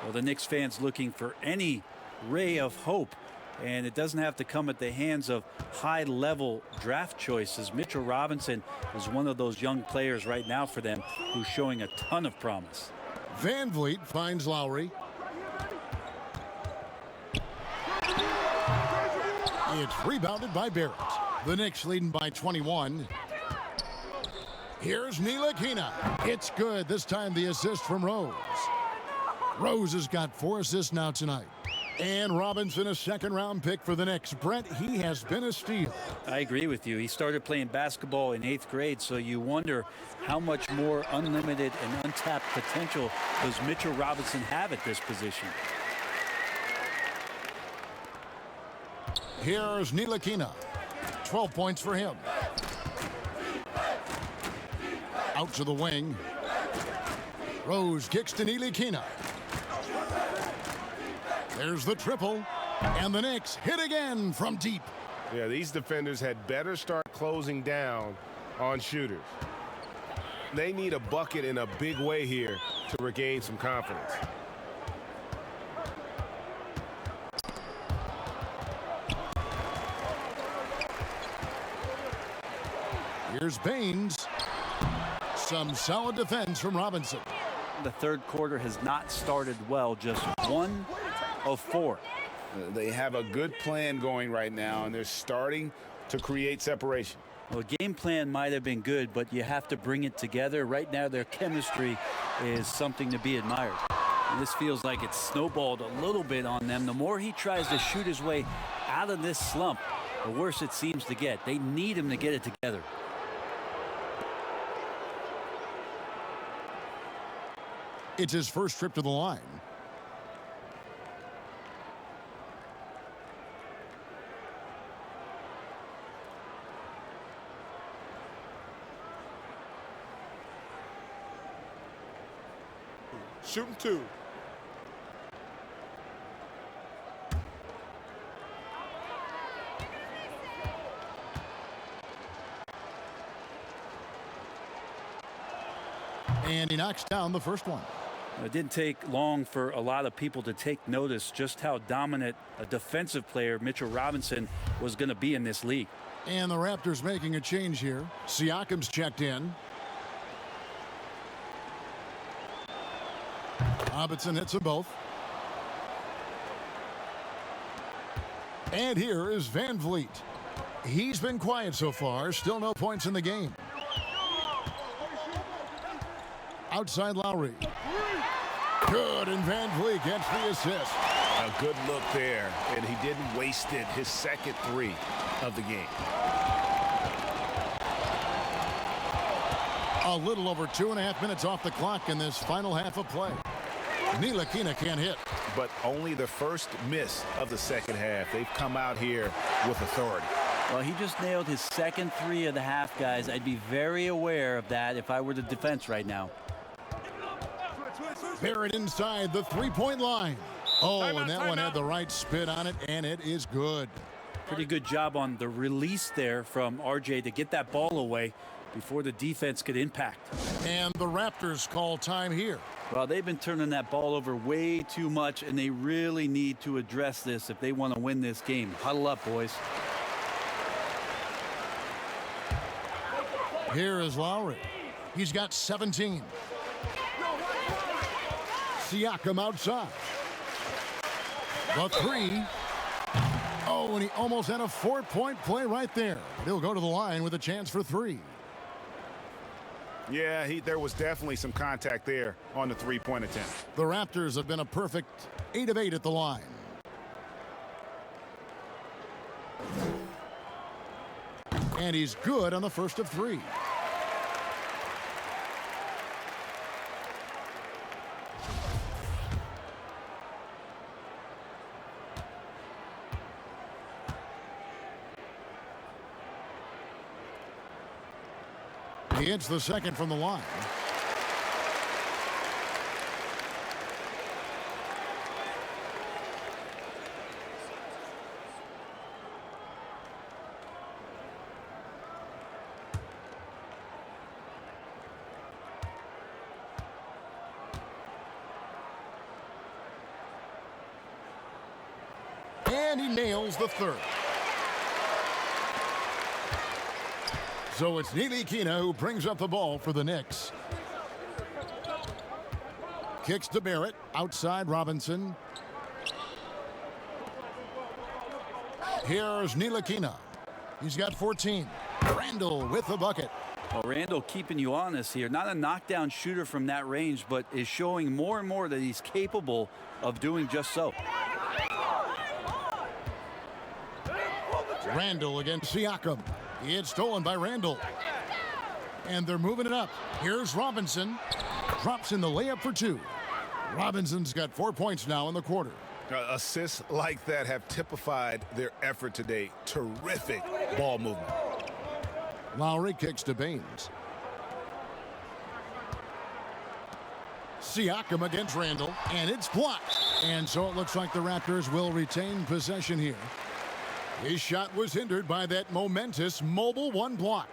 Well, the Knicks fans looking for any ray of hope, and it doesn't have to come at the hands of high-level draft choices. Mitchell Robinson is one of those young players right now for them who's showing a ton of promise. Van Vliet finds Lowry. It's rebounded by Barrett. The Knicks leading by 21. Here's Ntilikina. It's good. This time the assist from Rose. Rose has got 4 assists now tonight. And Robinson, a second-round pick for the Knicks. Brent, he has been a steal. I agree with you. He started playing basketball in 8th grade, so you wonder how much more unlimited and untapped potential does Mitchell Robinson have at this position. Here's Ntilikina. 12 points for him. Out to the wing. Rose kicks to Ntilikina. There's the triple, and the Knicks hit again from deep. Yeah, these defenders had better start closing down on shooters. They need a bucket in a big way here to regain some confidence. Here's Baines. Some solid defense from Robinson. The third quarter has not started well, just 1 of 4. They have a good plan going right now, and they're starting to create separation. Well, the game plan might have been good, but you have to bring it together. Right now, their chemistry is something to be admired. And this feels like it's snowballed a little bit on them. The more he tries to shoot his way out of this slump, the worse it seems to get. They need him to get it together. It's his first trip to the line. Shooting 2. And he knocks down the first one. It didn't take long for a lot of people to take notice just how dominant a defensive player Mitchell Robinson was going to be in this league. And the Raptors making a change here. Siakam's checked in. Robinson hits them both. And here is Van Vliet. He's been quiet so far. Still no points in the game. Outside Lowry. Good, and Van Vliet gets the assist. A good look there, and he didn't waste it. His second three of the game. A little over 2.5 minutes off the clock in this final half of play. Ntilikina can't hit. But only the first miss of the second half. They've come out here with authority. Well, he just nailed his second three of the half, guys. I'd be very aware of that if I were the defense right now. Barrett inside the three-point line. Oh, and that one had the right spin on it, and it is good. Pretty good job on the release there from RJ to get that ball away before the defense could impact. And the Raptors call time here. Well, they've been turning that ball over way too much, and they really need to address this if they want to win this game. Huddle up, boys. Here is Lowry. He's got 17. Siakam outside. The three. Oh, and he almost had a 4-point play right there. He'll go to the line with a chance for three. Yeah, there was definitely some contact there on the three-point attempt. The Raptors have been a perfect 8 of 8 at the line. And he's good on the first of three. He hits the second from the line. And he nails the third. So it's Ntilikina who brings up the ball for the Knicks. Kicks to Barrett. Outside Robinson. Here's Ntilikina. He's got 14. Randall with the bucket. Well, Randall keeping you honest here. Not a knockdown shooter from that range, but is showing more and more that he's capable of doing just so. Randall against Siakam. It's stolen by Randall. And they're moving it up. Here's Robinson. Drops in the layup for two. Robinson's got 4 points now in the quarter. Assists like that have typified their effort today. Terrific ball movement. Lowry kicks to Baines. Siakam against Randall. And it's blocked. And so it looks like the Raptors will retain possession here. His shot was hindered by that momentous mobile one block.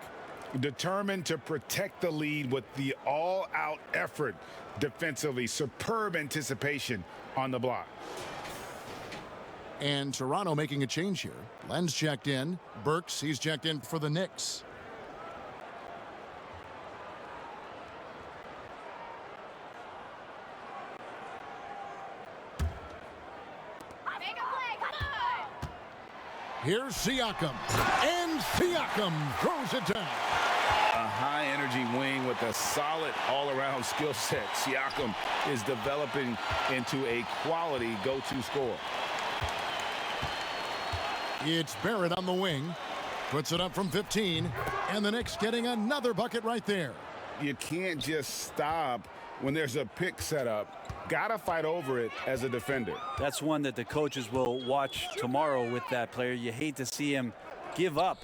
Determined to protect the lead with the all-out effort defensively. Superb anticipation on the block. And Toronto making a change here. Len's checked in. Burks, he's checked in for the Knicks. Here's Siakam. And Siakam throws it down. A high-energy wing with a solid all-around skill set. Siakam is developing into a quality go-to scorer. It's Barrett on the wing. Puts it up from 15. And the Knicks getting another bucket right there. You can't just stop when there's a pick set up. Gotta fight over it as a defender. That's one that the coaches will watch tomorrow with that player. You hate to see him give up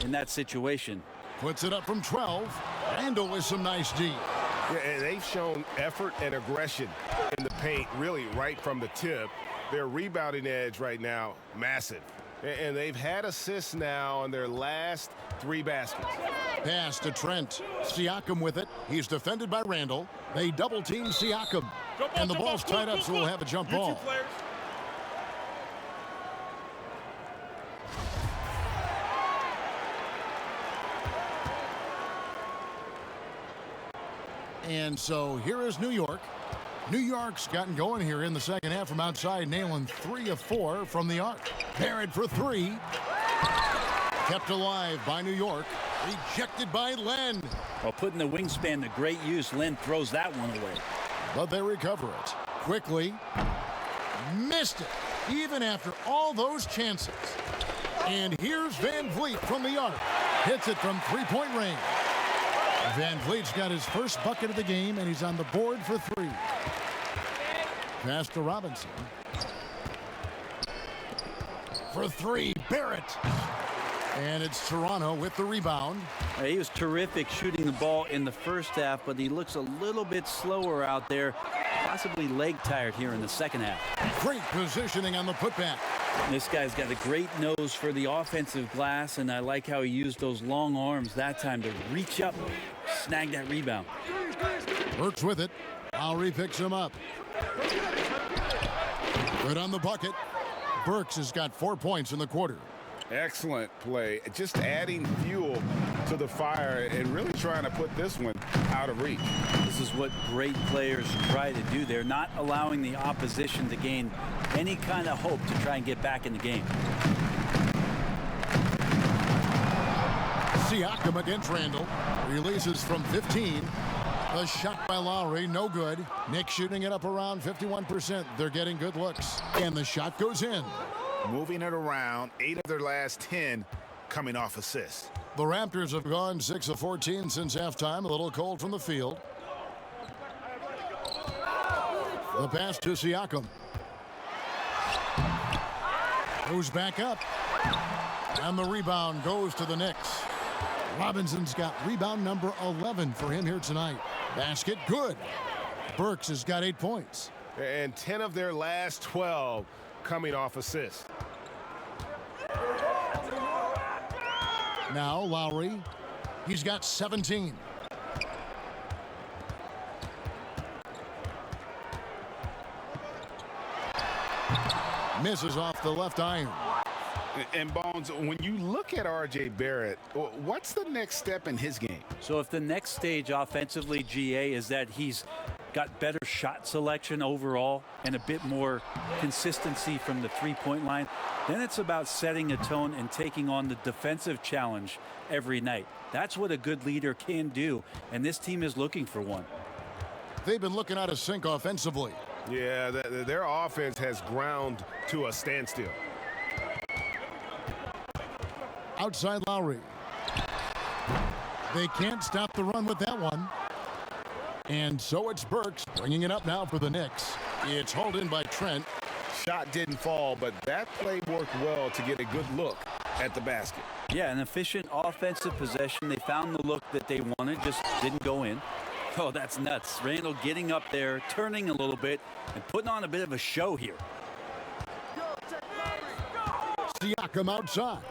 in that situation. Puts it up from 12. Randall with some nice D. Yeah, and they've shown effort and aggression in the paint, really right from the tip. Their rebounding edge right now, massive. And they've had assists now on their last 3 baskets. Pass to Trent. Siakam with it. He's defended by Randall. They double-team Siakam. And the ball's tied up, so we'll have a jump ball. And so here is New York. New York's gotten going here in the second half from outside, nailing 3 of 4 from the arc. Barrett for 3. Kept alive by New York. Rejected by Len. Well, putting the wingspan to great use, Len throws that one away. But they recover it quickly. Missed it, even after all those chances. And here's Van Vliet from the arc. Hits it from 3-point range. Van Vliet's got his first bucket of the game, and he's on the board for 3. Pass to Robinson. For 3, Barrett. And it's Toronto with the rebound. He was terrific shooting the ball in the first half, but he looks a little bit slower out there, possibly leg tired here in the second half. Great positioning on the putback. This guy's got a great nose for the offensive glass, and I like how he used those long arms that time to reach up, snag that rebound. Burks with it. Lowry picks him up. Good on the bucket. Burks has got 4 points in the quarter. Excellent play. Just adding fuel to the fire and really trying to put this one out of reach. This is what great players try to do. They're not allowing the opposition to gain any kind of hope to try and get back in the game. Siakam against Randall. Releases from 15. A shot by Lowry, no good. Knicks shooting it up around 51%. They're getting good looks. And the shot goes in. Moving it around, 8 of their last 10 coming off assists. The Raptors have gone 6 of 14 since halftime. A little cold from the field. The pass to Siakam. Goes back up. And the rebound goes to the Knicks. Robinson's got rebound number 11 for him here tonight. Basket good. Burks has got 8 points. And 10 of their last 12 coming off assists. Now Lowry. He's got 17. Misses off the left iron. And Bones, when you look at R.J. Barrett, what's the next step in his game? So if the next stage offensively, GA, is that he's got better shot selection overall and a bit more consistency from the three-point line, then it's about setting a tone and taking on the defensive challenge every night. That's what a good leader can do, and this team is looking for one. They've been looking out of sync offensively. Yeah, their offense has ground to a standstill. Outside Lowry. They can't stop the run with that one. And so it's Burks bringing it up now for the Knicks. It's hauled in by Trent. Shot didn't fall, but that play worked well to get a good look at the basket. Yeah, an efficient offensive possession. They found the look that they wanted, just didn't go in. Oh, that's nuts. Randall getting up there, turning a little bit, and putting on a bit of a show here. Siakam outside.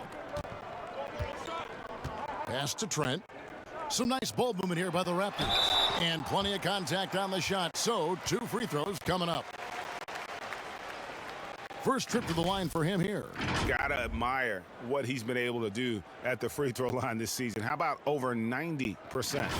Pass to Trent. Some nice ball movement here by the Raptors. And plenty of contact on the shot. So 2 free throws coming up. First trip to the line for him here. Gotta admire what he's been able to do at the free throw line this season. How about over 90%?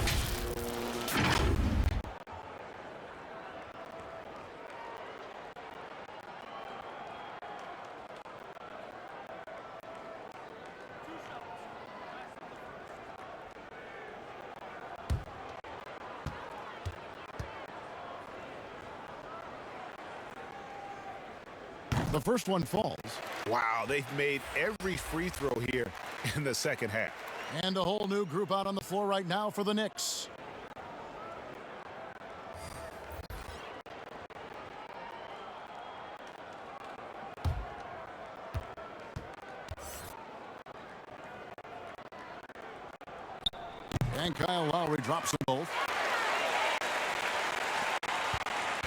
The first one falls. Wow, they've made every free throw here in the second half. And a whole new group out on the floor right now for the Knicks. And Kyle Lowry drops them both.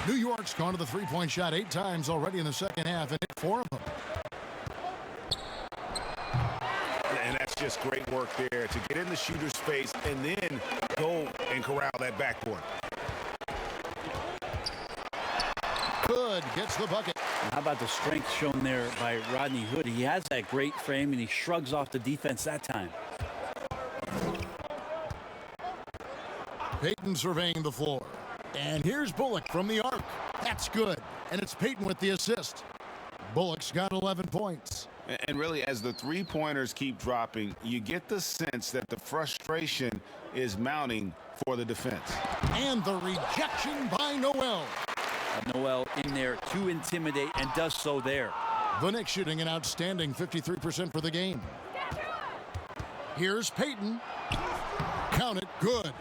New York's gone to the three-point shot 8 times already in the second half and hit 4 of them. just great work there to get in the shooter's face and then go and corral that backboard. Good, gets the bucket. How about the strength shown there by Rodney Hood? He has that great frame, and he shrugs off the defense that time. Payton surveying the floor. And here's Bullock from the arc. That's good. And it's Payton with the assist. Bullock's got 11 points. And really, as the three-pointers keep dropping, you get the sense that the frustration is mounting for the defense. And the rejection by Noel. Noel in there to intimidate, and does so there. The Knicks shooting an outstanding 53% for the game. Here's Payton. Count it, good.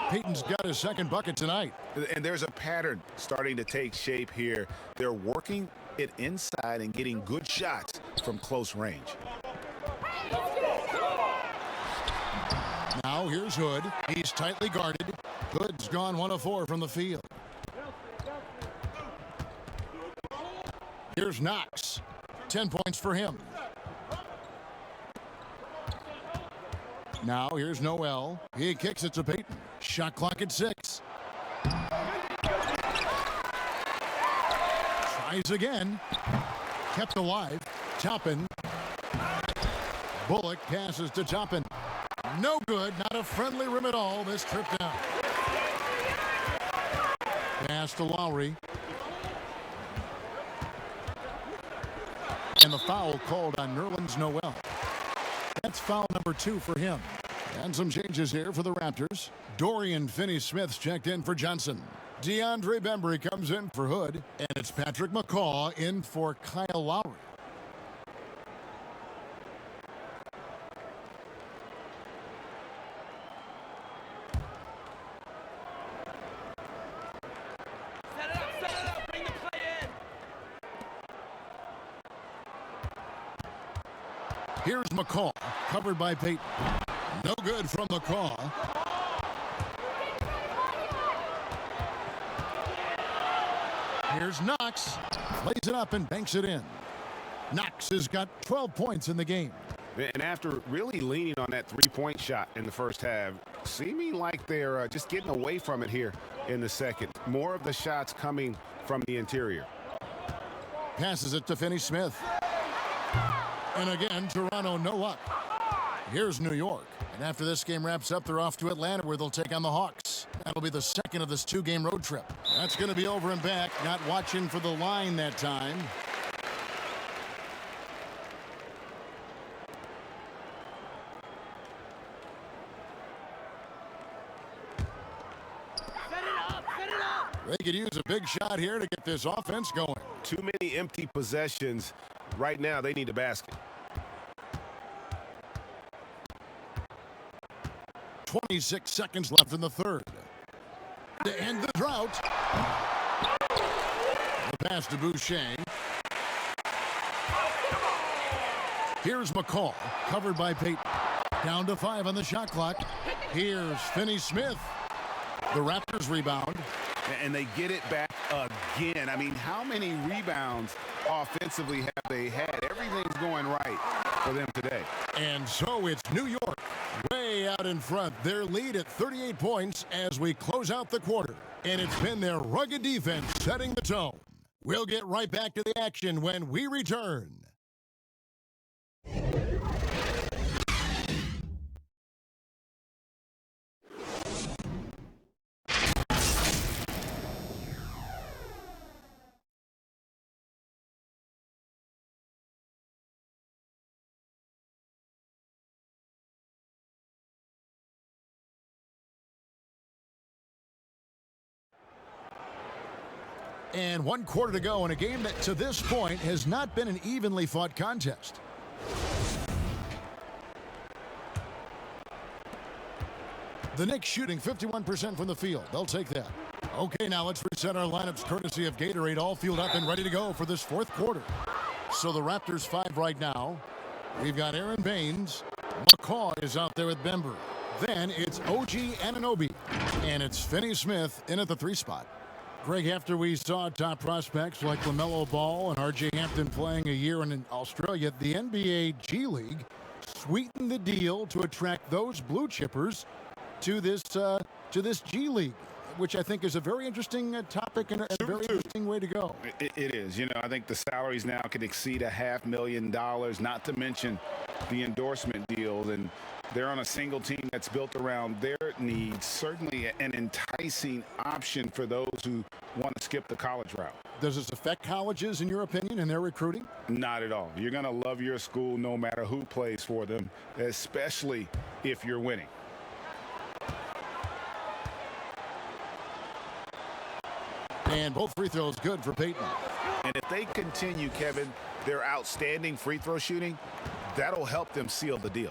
Payton's got his second bucket tonight. And there's a pattern starting to take shape here. They're working it inside and getting good shots from close range. Now here's Hood. He's tightly guarded. Hood's gone 1 of 4 from the field. Here's Knox. 10 points for him. Now here's Noel. He kicks it to Payton. Shot clock at 6. Tries again. Kept alive. Toppin. Bullock passes to Toppin. No good. Not a friendly rim at all this trip down. Pass to Lowry. And the foul called on Nerlens Noel. That's foul number 2 for him. And some changes here for the Raptors. Dorian Finney-Smith's checked in for Johnson. DeAndre Bembry comes in for Hood. And it's Patrick McCaw in for Kyle Lowry. Here's McCaw, covered by Payton. No good from McCaw. Here's Knox. Plays it up and banks it in. Knox has got 12 points in the game. And after really leaning on that three-point shot in the first half, seeming like they're just getting away from it here in the second. More of the shots coming from the interior. Passes it to Finney-Smith. And again, Toronto no luck. Here's New York. And after this game wraps up, they're off to Atlanta where they'll take on the Hawks. That'll be the second of this 2-game road trip. That's going to be over and back. Not watching for the line that time. They could use a big shot here to get this offense going. Too many empty possessions. Right now, they need a basket. 26 seconds left in the third. To end the drought. The pass to Boucher. Here's McCaw, covered by Payton. Down to 5 on the shot clock. Here's Finney-Smith. The Raptors rebound. And they get it back again. I mean, how many rebounds offensively have they had? Everything's going right for them today. And so it's New York way out in front. Their lead at 38 points as we close out the quarter. And it's been their rugged defense setting the tone. We'll get right back to the action when we return. And 1 quarter to go in a game that to this point has not been an evenly fought contest. The Knicks shooting 51% from the field. They'll take that. Okay, now let's reset our lineups courtesy of Gatorade, all fueled up and ready to go for this 4th quarter. So the Raptors 5 right now. We've got Aaron Baines. McCaw is out there with Bembry. Then it's OG Anunoby. And it's Finney-Smith in at the 3 spot. Greg, after we saw top prospects like LaMelo Ball and R.J. Hampton playing a year in Australia, the NBA G League sweeten the deal to attract those blue chippers to this G League, which I think is a very interesting topic and a very interesting way to go. It is. You know, I think the salaries now could exceed $500,000, not to mention the endorsement deals, and they're on a single team that's built around their needs. Certainly an enticing option for those who want to skip the college route. Does this affect colleges, in your opinion, in their recruiting? Not at all. You're going to love your school no matter who plays for them, especially if you're winning. And both free throws good for Peyton. And if they continue, Kevin, their outstanding free throw shooting, that'll help them seal the deal.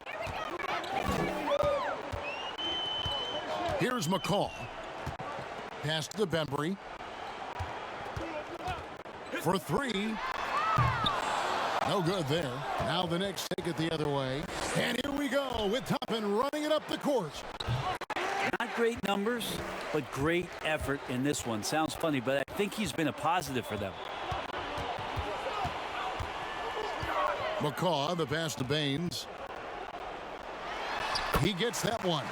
Here's McCall. Pass to Bembry. For three. No good there. Now the Knicks take it the other way. And here we go with Toppin running it up the court. Not great numbers, but great effort in this one. Sounds funny, but I think he's been a positive for them. McCaw, the pass to Baines. He gets that one.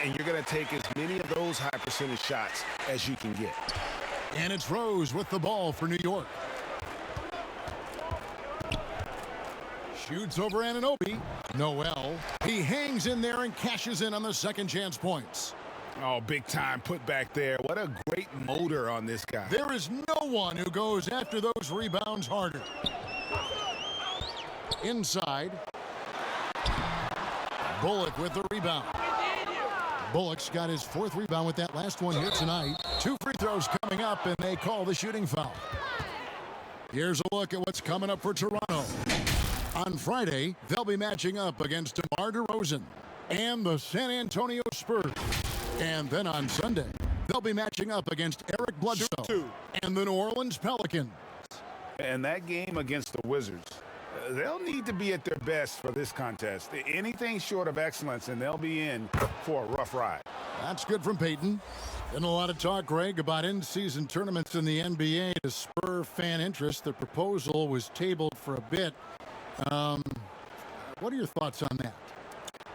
And you're going to take as many of those high percentage shots as you can get. And it's Rose with the ball for New York. Shoots over Anunoby. Noel. He hangs in there and cashes in on the second chance points. Oh, big time put back there. What a great motor on this guy. There is no one who goes after those rebounds harder. Inside. Bullock with the rebound. Bullock's got his fourth rebound with that last one here tonight. Two free throws coming up, and they call the shooting foul. Here's a look at what's coming up for Toronto. On Friday, they'll be matching up against DeMar DeRozan and the San Antonio Spurs. And then on Sunday, they'll be matching up against Eric Bledsoe and the New Orleans Pelicans. And that game against the Wizards, they'll need to be at their best for this contest. Anything short of excellence, and they'll be in for a rough ride. That's good from Peyton. And a lot of talk, Greg, about in-season tournaments in the NBA to spur fan interest. The proposal was tabled for a bit. What are your thoughts on that?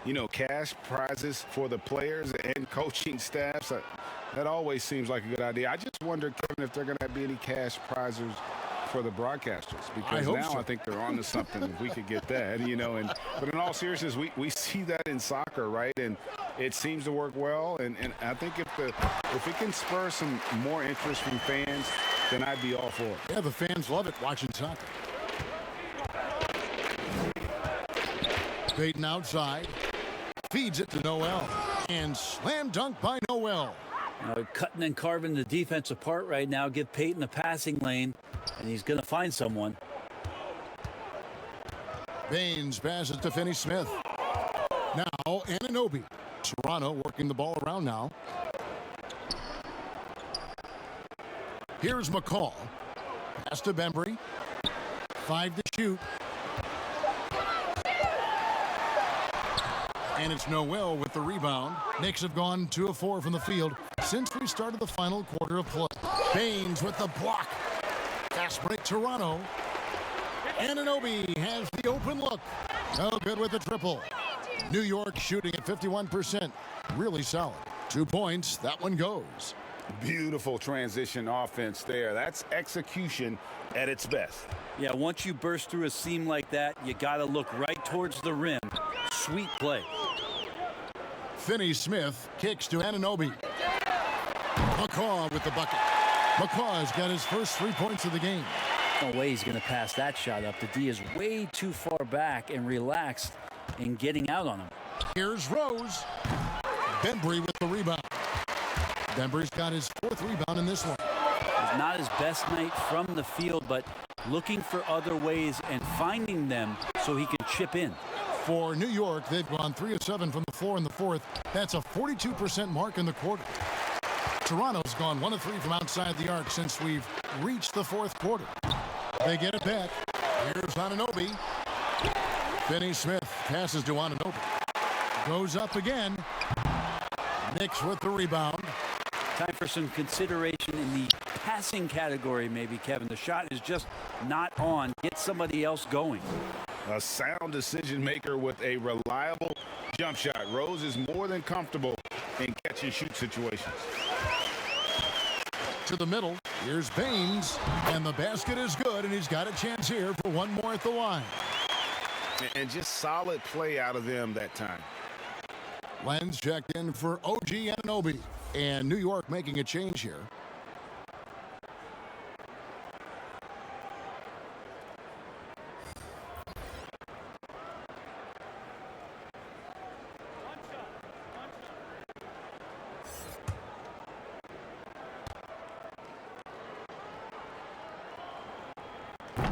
You know, cash prizes for the players and coaching staffs, that always seems like a good idea. I just wonder, Kevin, if there are going to be any cash prizes for the broadcasters, because I think they're on to something if we could get that, you know. But in all seriousness, we see that in soccer, right? And it seems to work well. And I think if it can spur some more interest from fans, then I'd be all for it. Yeah, the fans love it watching soccer. Peyton outside. Feeds it to Noel. And slam dunk by Noel. Cutting and carving the defense apart right now. Give Peyton the passing lane, and he's going to find someone. Baines passes to Finney-Smith. Now Anunoby. Toronto working the ball around now. Here's McCall. Pass to Bembry. 5 to shoot. And it's Noel with the rebound. Knicks have gone 2 of 4 from the field since we started the final quarter of play. Baines with the block. Fast break Toronto. Anunoby has the open look. No good with the triple. New York shooting at 51%. Really solid. 2 points. That one goes. Beautiful transition offense there. That's execution at its best. Yeah, once you burst through a seam like that, you got to look right towards the rim. Sweet play. Finney-Smith kicks to Anunoby. McCaw with the bucket. McCaw's got his first 3 points of the game. No way he's going to pass that shot up. The D is way too far back and relaxed in getting out on him. Here's Rose. Bembry with the rebound. Bembry's got his 4th rebound in this one. It's not his best night from the field, but looking for other ways and finding them so he can chip in. For New York, they've gone 3 of 7 from the floor in the 4th. That's a 42% mark in the quarter. Toronto's gone 1 of 3 from outside the arc since we've reached the 4th quarter. They get it back. Here's Anunoby. Finney-Smith passes to Anunoby. Goes up again. Knicks with the rebound. Time for some consideration in the passing category, maybe, Kevin. The shot is just not on. Get somebody else going. A sound decision maker with a reliable jump shot. Rose is more than comfortable in catch and shoot situations. To the middle, here's Baines, and the basket is good, and he's got a chance here for one more at the line. And just solid play out of them that time. Lenz checked in for OG Anunoby, and New York making a change here.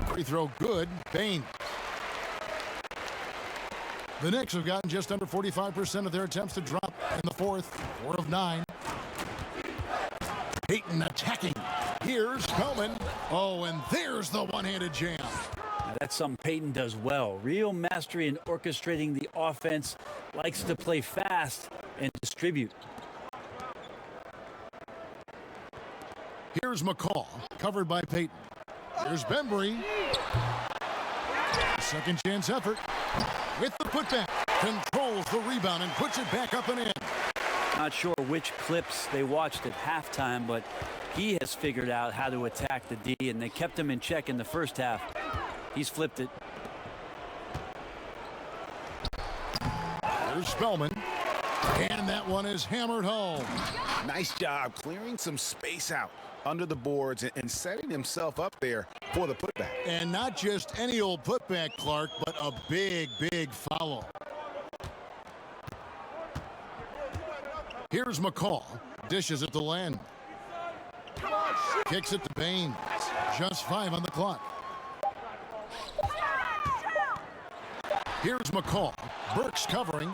Free throw good. Baines. The Knicks have gotten just under 45% of their attempts to drop in the fourth. 4 of 9. Payton attacking. Here's Spellman. Oh, and there's the one-handed jam. Now that's something Payton does well. Real mastery in orchestrating the offense. Likes to play fast and distribute. Here's McCaw, covered by Payton. Here's Bembry. Second chance effort. With the putback, controls the rebound and puts it back up and in. Not sure which clips they watched at halftime, but he has figured out how to attack the D, and they kept him in check in the first half. He's flipped it. Here's Spellman, and that one is hammered home. Nice job clearing some space out under the boards and setting himself up there for the putback. And not just any old putback, Clark, but a big, big foul. Here's McCaw. Dishes it to Len. Kicks it to Baines. Just 5 on the clock. Here's McCaw. Burks covering.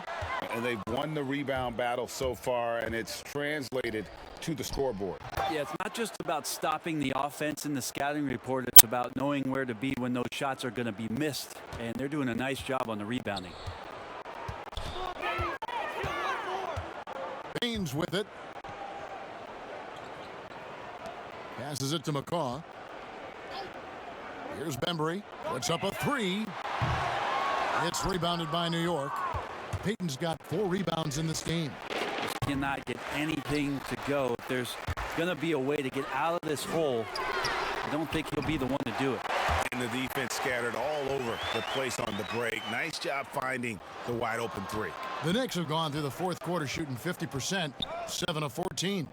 And they've won the rebound battle so far, and it's translated to the scoreboard. Yeah, it's not just about stopping the offense in the scouting report. It's about knowing where to be when those shots are going to be missed. And they're doing a nice job on the rebounding. Baines with it. Passes it to McCaw. Here's Bembry. Puts up a 3. It's rebounded by New York. Payton's got 4 rebounds in this game. Just cannot get anything to go. If there's going to be a way to get out of this hole, I don't think he'll be the one to do it. And the defense scattered all over the place on the break. Nice job finding the wide open 3. The Knicks have gone through the fourth quarter shooting 50%, 7 of 14.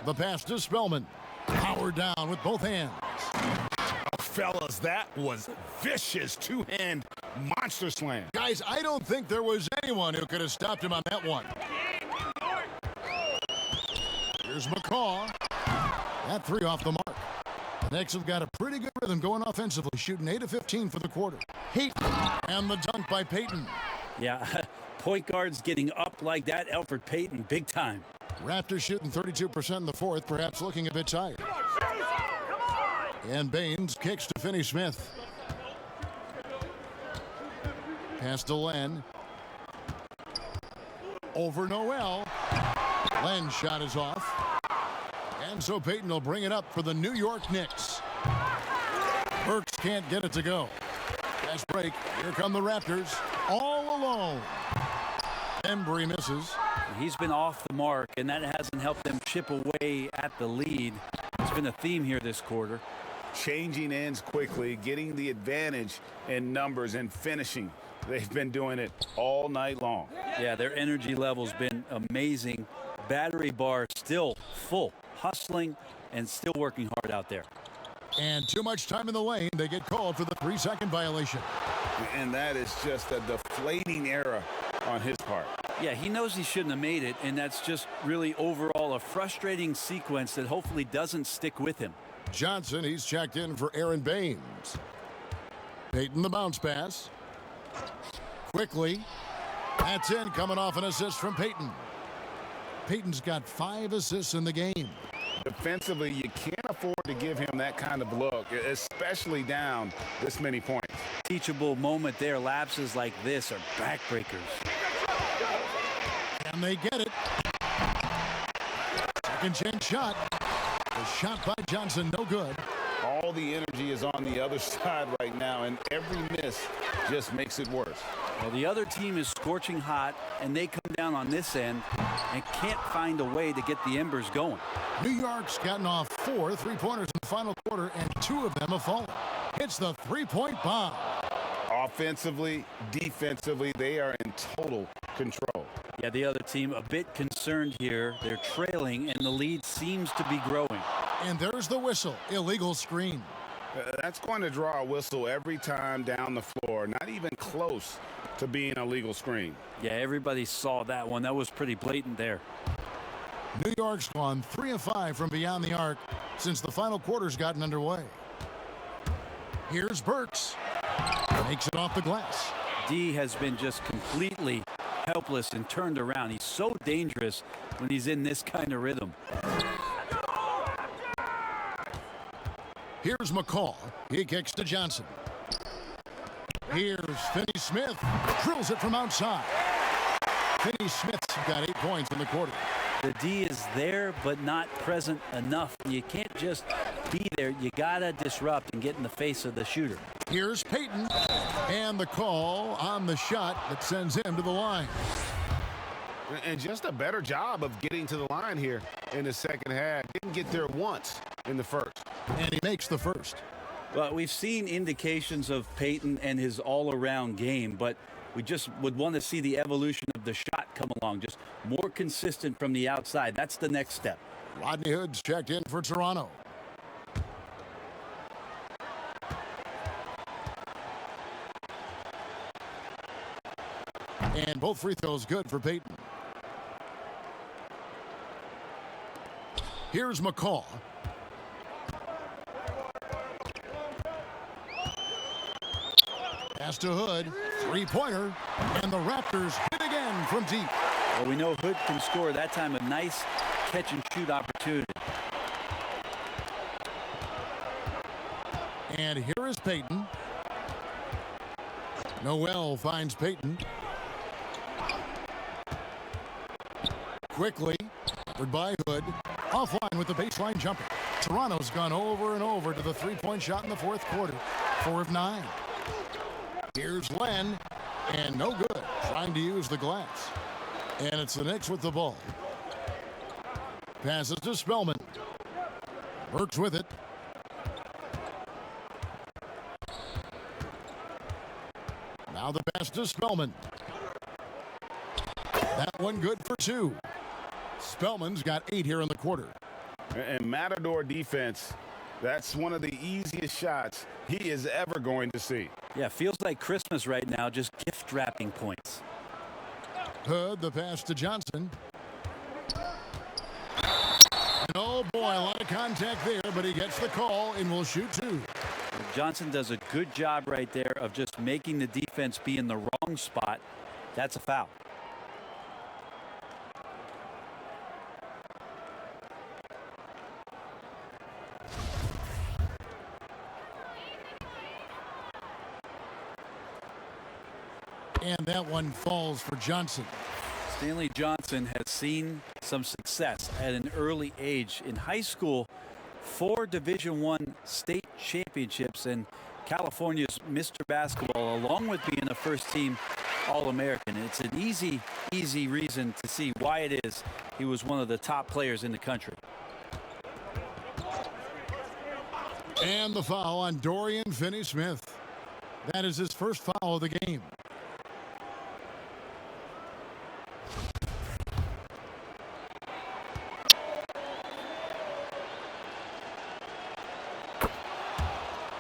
The pass to Spellman. Powered down with both hands. Fellas, that was vicious two-hand monster slam. Guys, I don't think there was anyone who could have stopped him on that one. Here's McCaw. That 3 off the mark. The Knicks have got a pretty good rhythm going offensively, shooting 8 of 15 for the quarter. And the dunk by Payton. Yeah, point guards getting up like that. Elfrid Payton, big time. Raptors shooting 32% in the fourth, perhaps looking a bit tired. And Baines kicks to Finney-Smith. Pass to Len. Over Noel. Len's shot is off. And so Payton will bring it up for the New York Knicks. Burks can't get it to go. Fast break. Here come the Raptors. All alone. Embry misses. He's been off the mark, and that hasn't helped them chip away at the lead. It's been a theme here this quarter. Changing ends quickly, getting the advantage in numbers and finishing. They've been doing it all night long. Yeah, their energy level's been amazing. Battery bar still full, hustling and still working hard out there. And too much time in the lane. They get called for the 3-second violation. And that is just a deflating error on his part. Yeah, he knows he shouldn't have made it, and that's just really overall a frustrating sequence that hopefully doesn't stick with him. Johnson, he's checked in for Aaron Baines. Payton the bounce pass. Quickly. That's in, coming off an assist from Payton. Payton's got 5 assists in the game. Defensively, you can't afford to give him that kind of look, especially down this many points. Teachable moment there. Lapses like this are backbreakers. And they get it. Second chance shot. The shot by Johnson, no good. All the energy is on the other side right now, and every miss just makes it worse. Well, the other team is scorching hot, and they come down on this end and can't find a way to get the embers going. New York's gotten off 4 3-pointers in the final quarter, and 2 of them have fallen. It's the three-point bomb. Offensively, defensively, they are in total control. Yeah, the other team a bit concerned here. They're trailing, and the lead seems to be growing. And there's the whistle. Illegal screen. That's going to draw a whistle every time down the floor. Not even close to being a legal screen. Yeah, everybody saw that one. That was pretty blatant there. New York's gone 3 of 5 from beyond the arc since the final quarter's gotten underway. Here's Burks. Makes it off the glass. D has been just completely helpless and turned around. He's so dangerous when he's in this kind of rhythm. Here's McCall. He kicks to Johnson. Here's Finney-Smith. Drills it from outside. Finney-Smith's got 8 points in the quarter. The D is there, but not present enough. You can't just be there. You got to disrupt and get in the face of the shooter. Here's Payton. And the call on the shot that sends him to the line. And just a better job of getting to the line here in the second half. Didn't get there once in the first. And he makes the first. Well, we've seen indications of Payton and his all-around game, but we just would want to see the evolution of the shot come along, just more consistent from the outside. That's the next step. Rodney Hood's checked in for Toronto. And both free throws good for Payton. Here's McCall. Pass to Hood. Three-pointer. And the Raptors hit again from deep. Well, we know Hood can score. That time a nice catch-and-shoot opportunity. And here is Payton. Noel finds Payton. Quickly, covered by Hood. Offline with the baseline jumper. Toronto's gone over and over to the three-point shot in the fourth quarter. 4 of 9. Here's Len. And no good. Trying to use the glass. And it's the Knicks with the ball. Passes to Spellman. Burks with it. Now the pass to Spellman. That one good for 2. Spellman's got 8 here in the quarter. And Matador defense, that's one of the easiest shots he is ever going to see. Yeah, feels like Christmas right now, just gift wrapping points. Hood, the pass to Johnson. And oh boy, a lot of contact there, but he gets the call and will shoot 2. Johnson does a good job right there of just making the defense be in the wrong spot. That's a foul. And that one falls for Johnson. Stanley Johnson has seen some success at an early age. In high school, 4 Division I state championships, and California's Mr. Basketball, along with being a first-team All-American. It's an easy reason to see why it is he was one of the top players in the country. And the foul on Dorian Finney-Smith. That is his first foul of the game.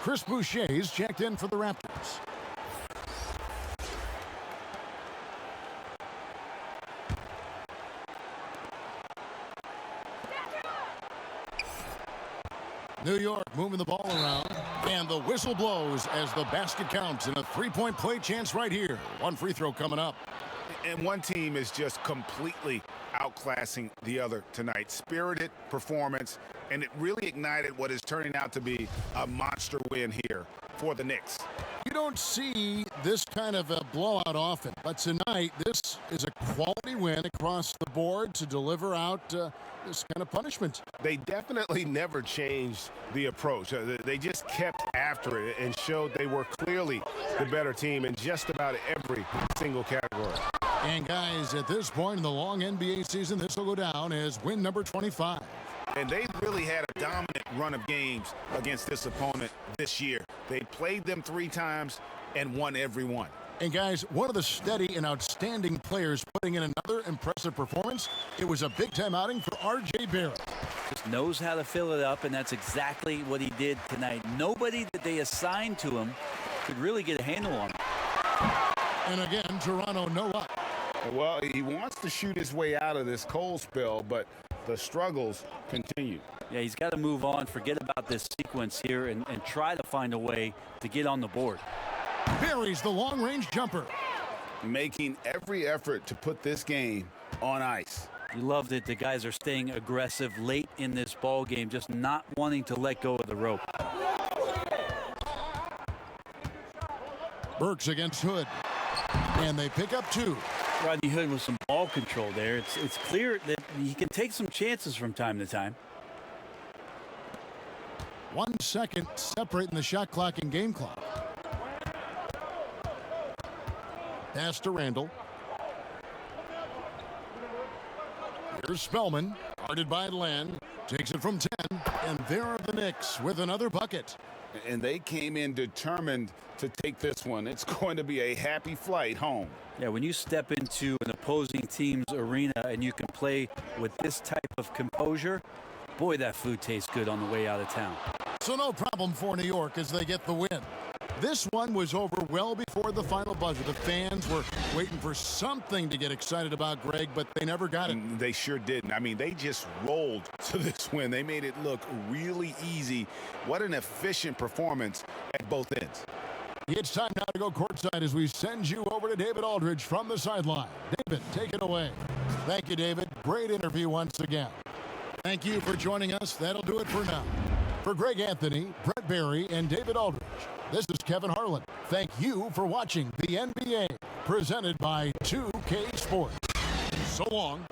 Chris Boucher's checked in for the Raptors. New York moving the ball around, and the whistle blows as the basket counts, and a three-point play chance right here. One free throw coming up. And one team is just completely outclassing the other tonight. Spirited performance, and it really ignited what is turning out to be a monster win here for the Knicks. You don't see this kind of a blowout often, but tonight this is a quality win across the board to deliver out this kind of punishment. They definitely never changed the approach. They just kept after it and showed they were clearly the better team in just about every single category. And guys, at this point in the long NBA season, this will go down as win number 25. And they really had a dominant run of games against this opponent this year. They played them 3 times and won every one. And guys, one of the steady and outstanding players putting in another impressive performance, it was a big-time outing for R.J. Barrett. Just knows how to fill it up, and that's exactly what he did tonight. Nobody that they assigned to him could really get a handle on him. And again, Toronto no luck. Well, he wants to shoot his way out of this cold spell, but the struggles continue. Yeah, he's got to move on, forget about this sequence here, and try to find a way to get on the board. Buries the long-range jumper. Making every effort to put this game on ice. You love that the guys are staying aggressive late in this ball game, just not wanting to let go of the rope. Burks against Hood. And they pick up 2. Rodney Hood with some ball control there. It's clear that he can take some chances from time to time. 1 second separating the shot clock and game clock. Pass to Randall. Here's Spellman, guarded by Len. Takes it from 10, and there are the Knicks with another bucket. And they came in determined to take this one. It's going to be a happy flight home. Yeah, when you step into an opposing team's arena and you can play with this type of composure, boy, that food tastes good on the way out of town. So no problem for New York as they get the win. This one was over well before the final buzzer. The fans were waiting for something to get excited about, Greg, but they never got it. They sure didn't. I mean, they just rolled to this win. They made it look really easy. What an efficient performance at both ends. It's time now to go courtside as we send you over to David Aldridge from the sideline. David, take it away. Thank you, David. Great interview once again. Thank you for joining us. That'll do it for now. For Greg Anthony, Brett Barry, and David Aldridge, this is Kevin Harlan. Thank you for watching the NBA, presented by 2K Sports. So long.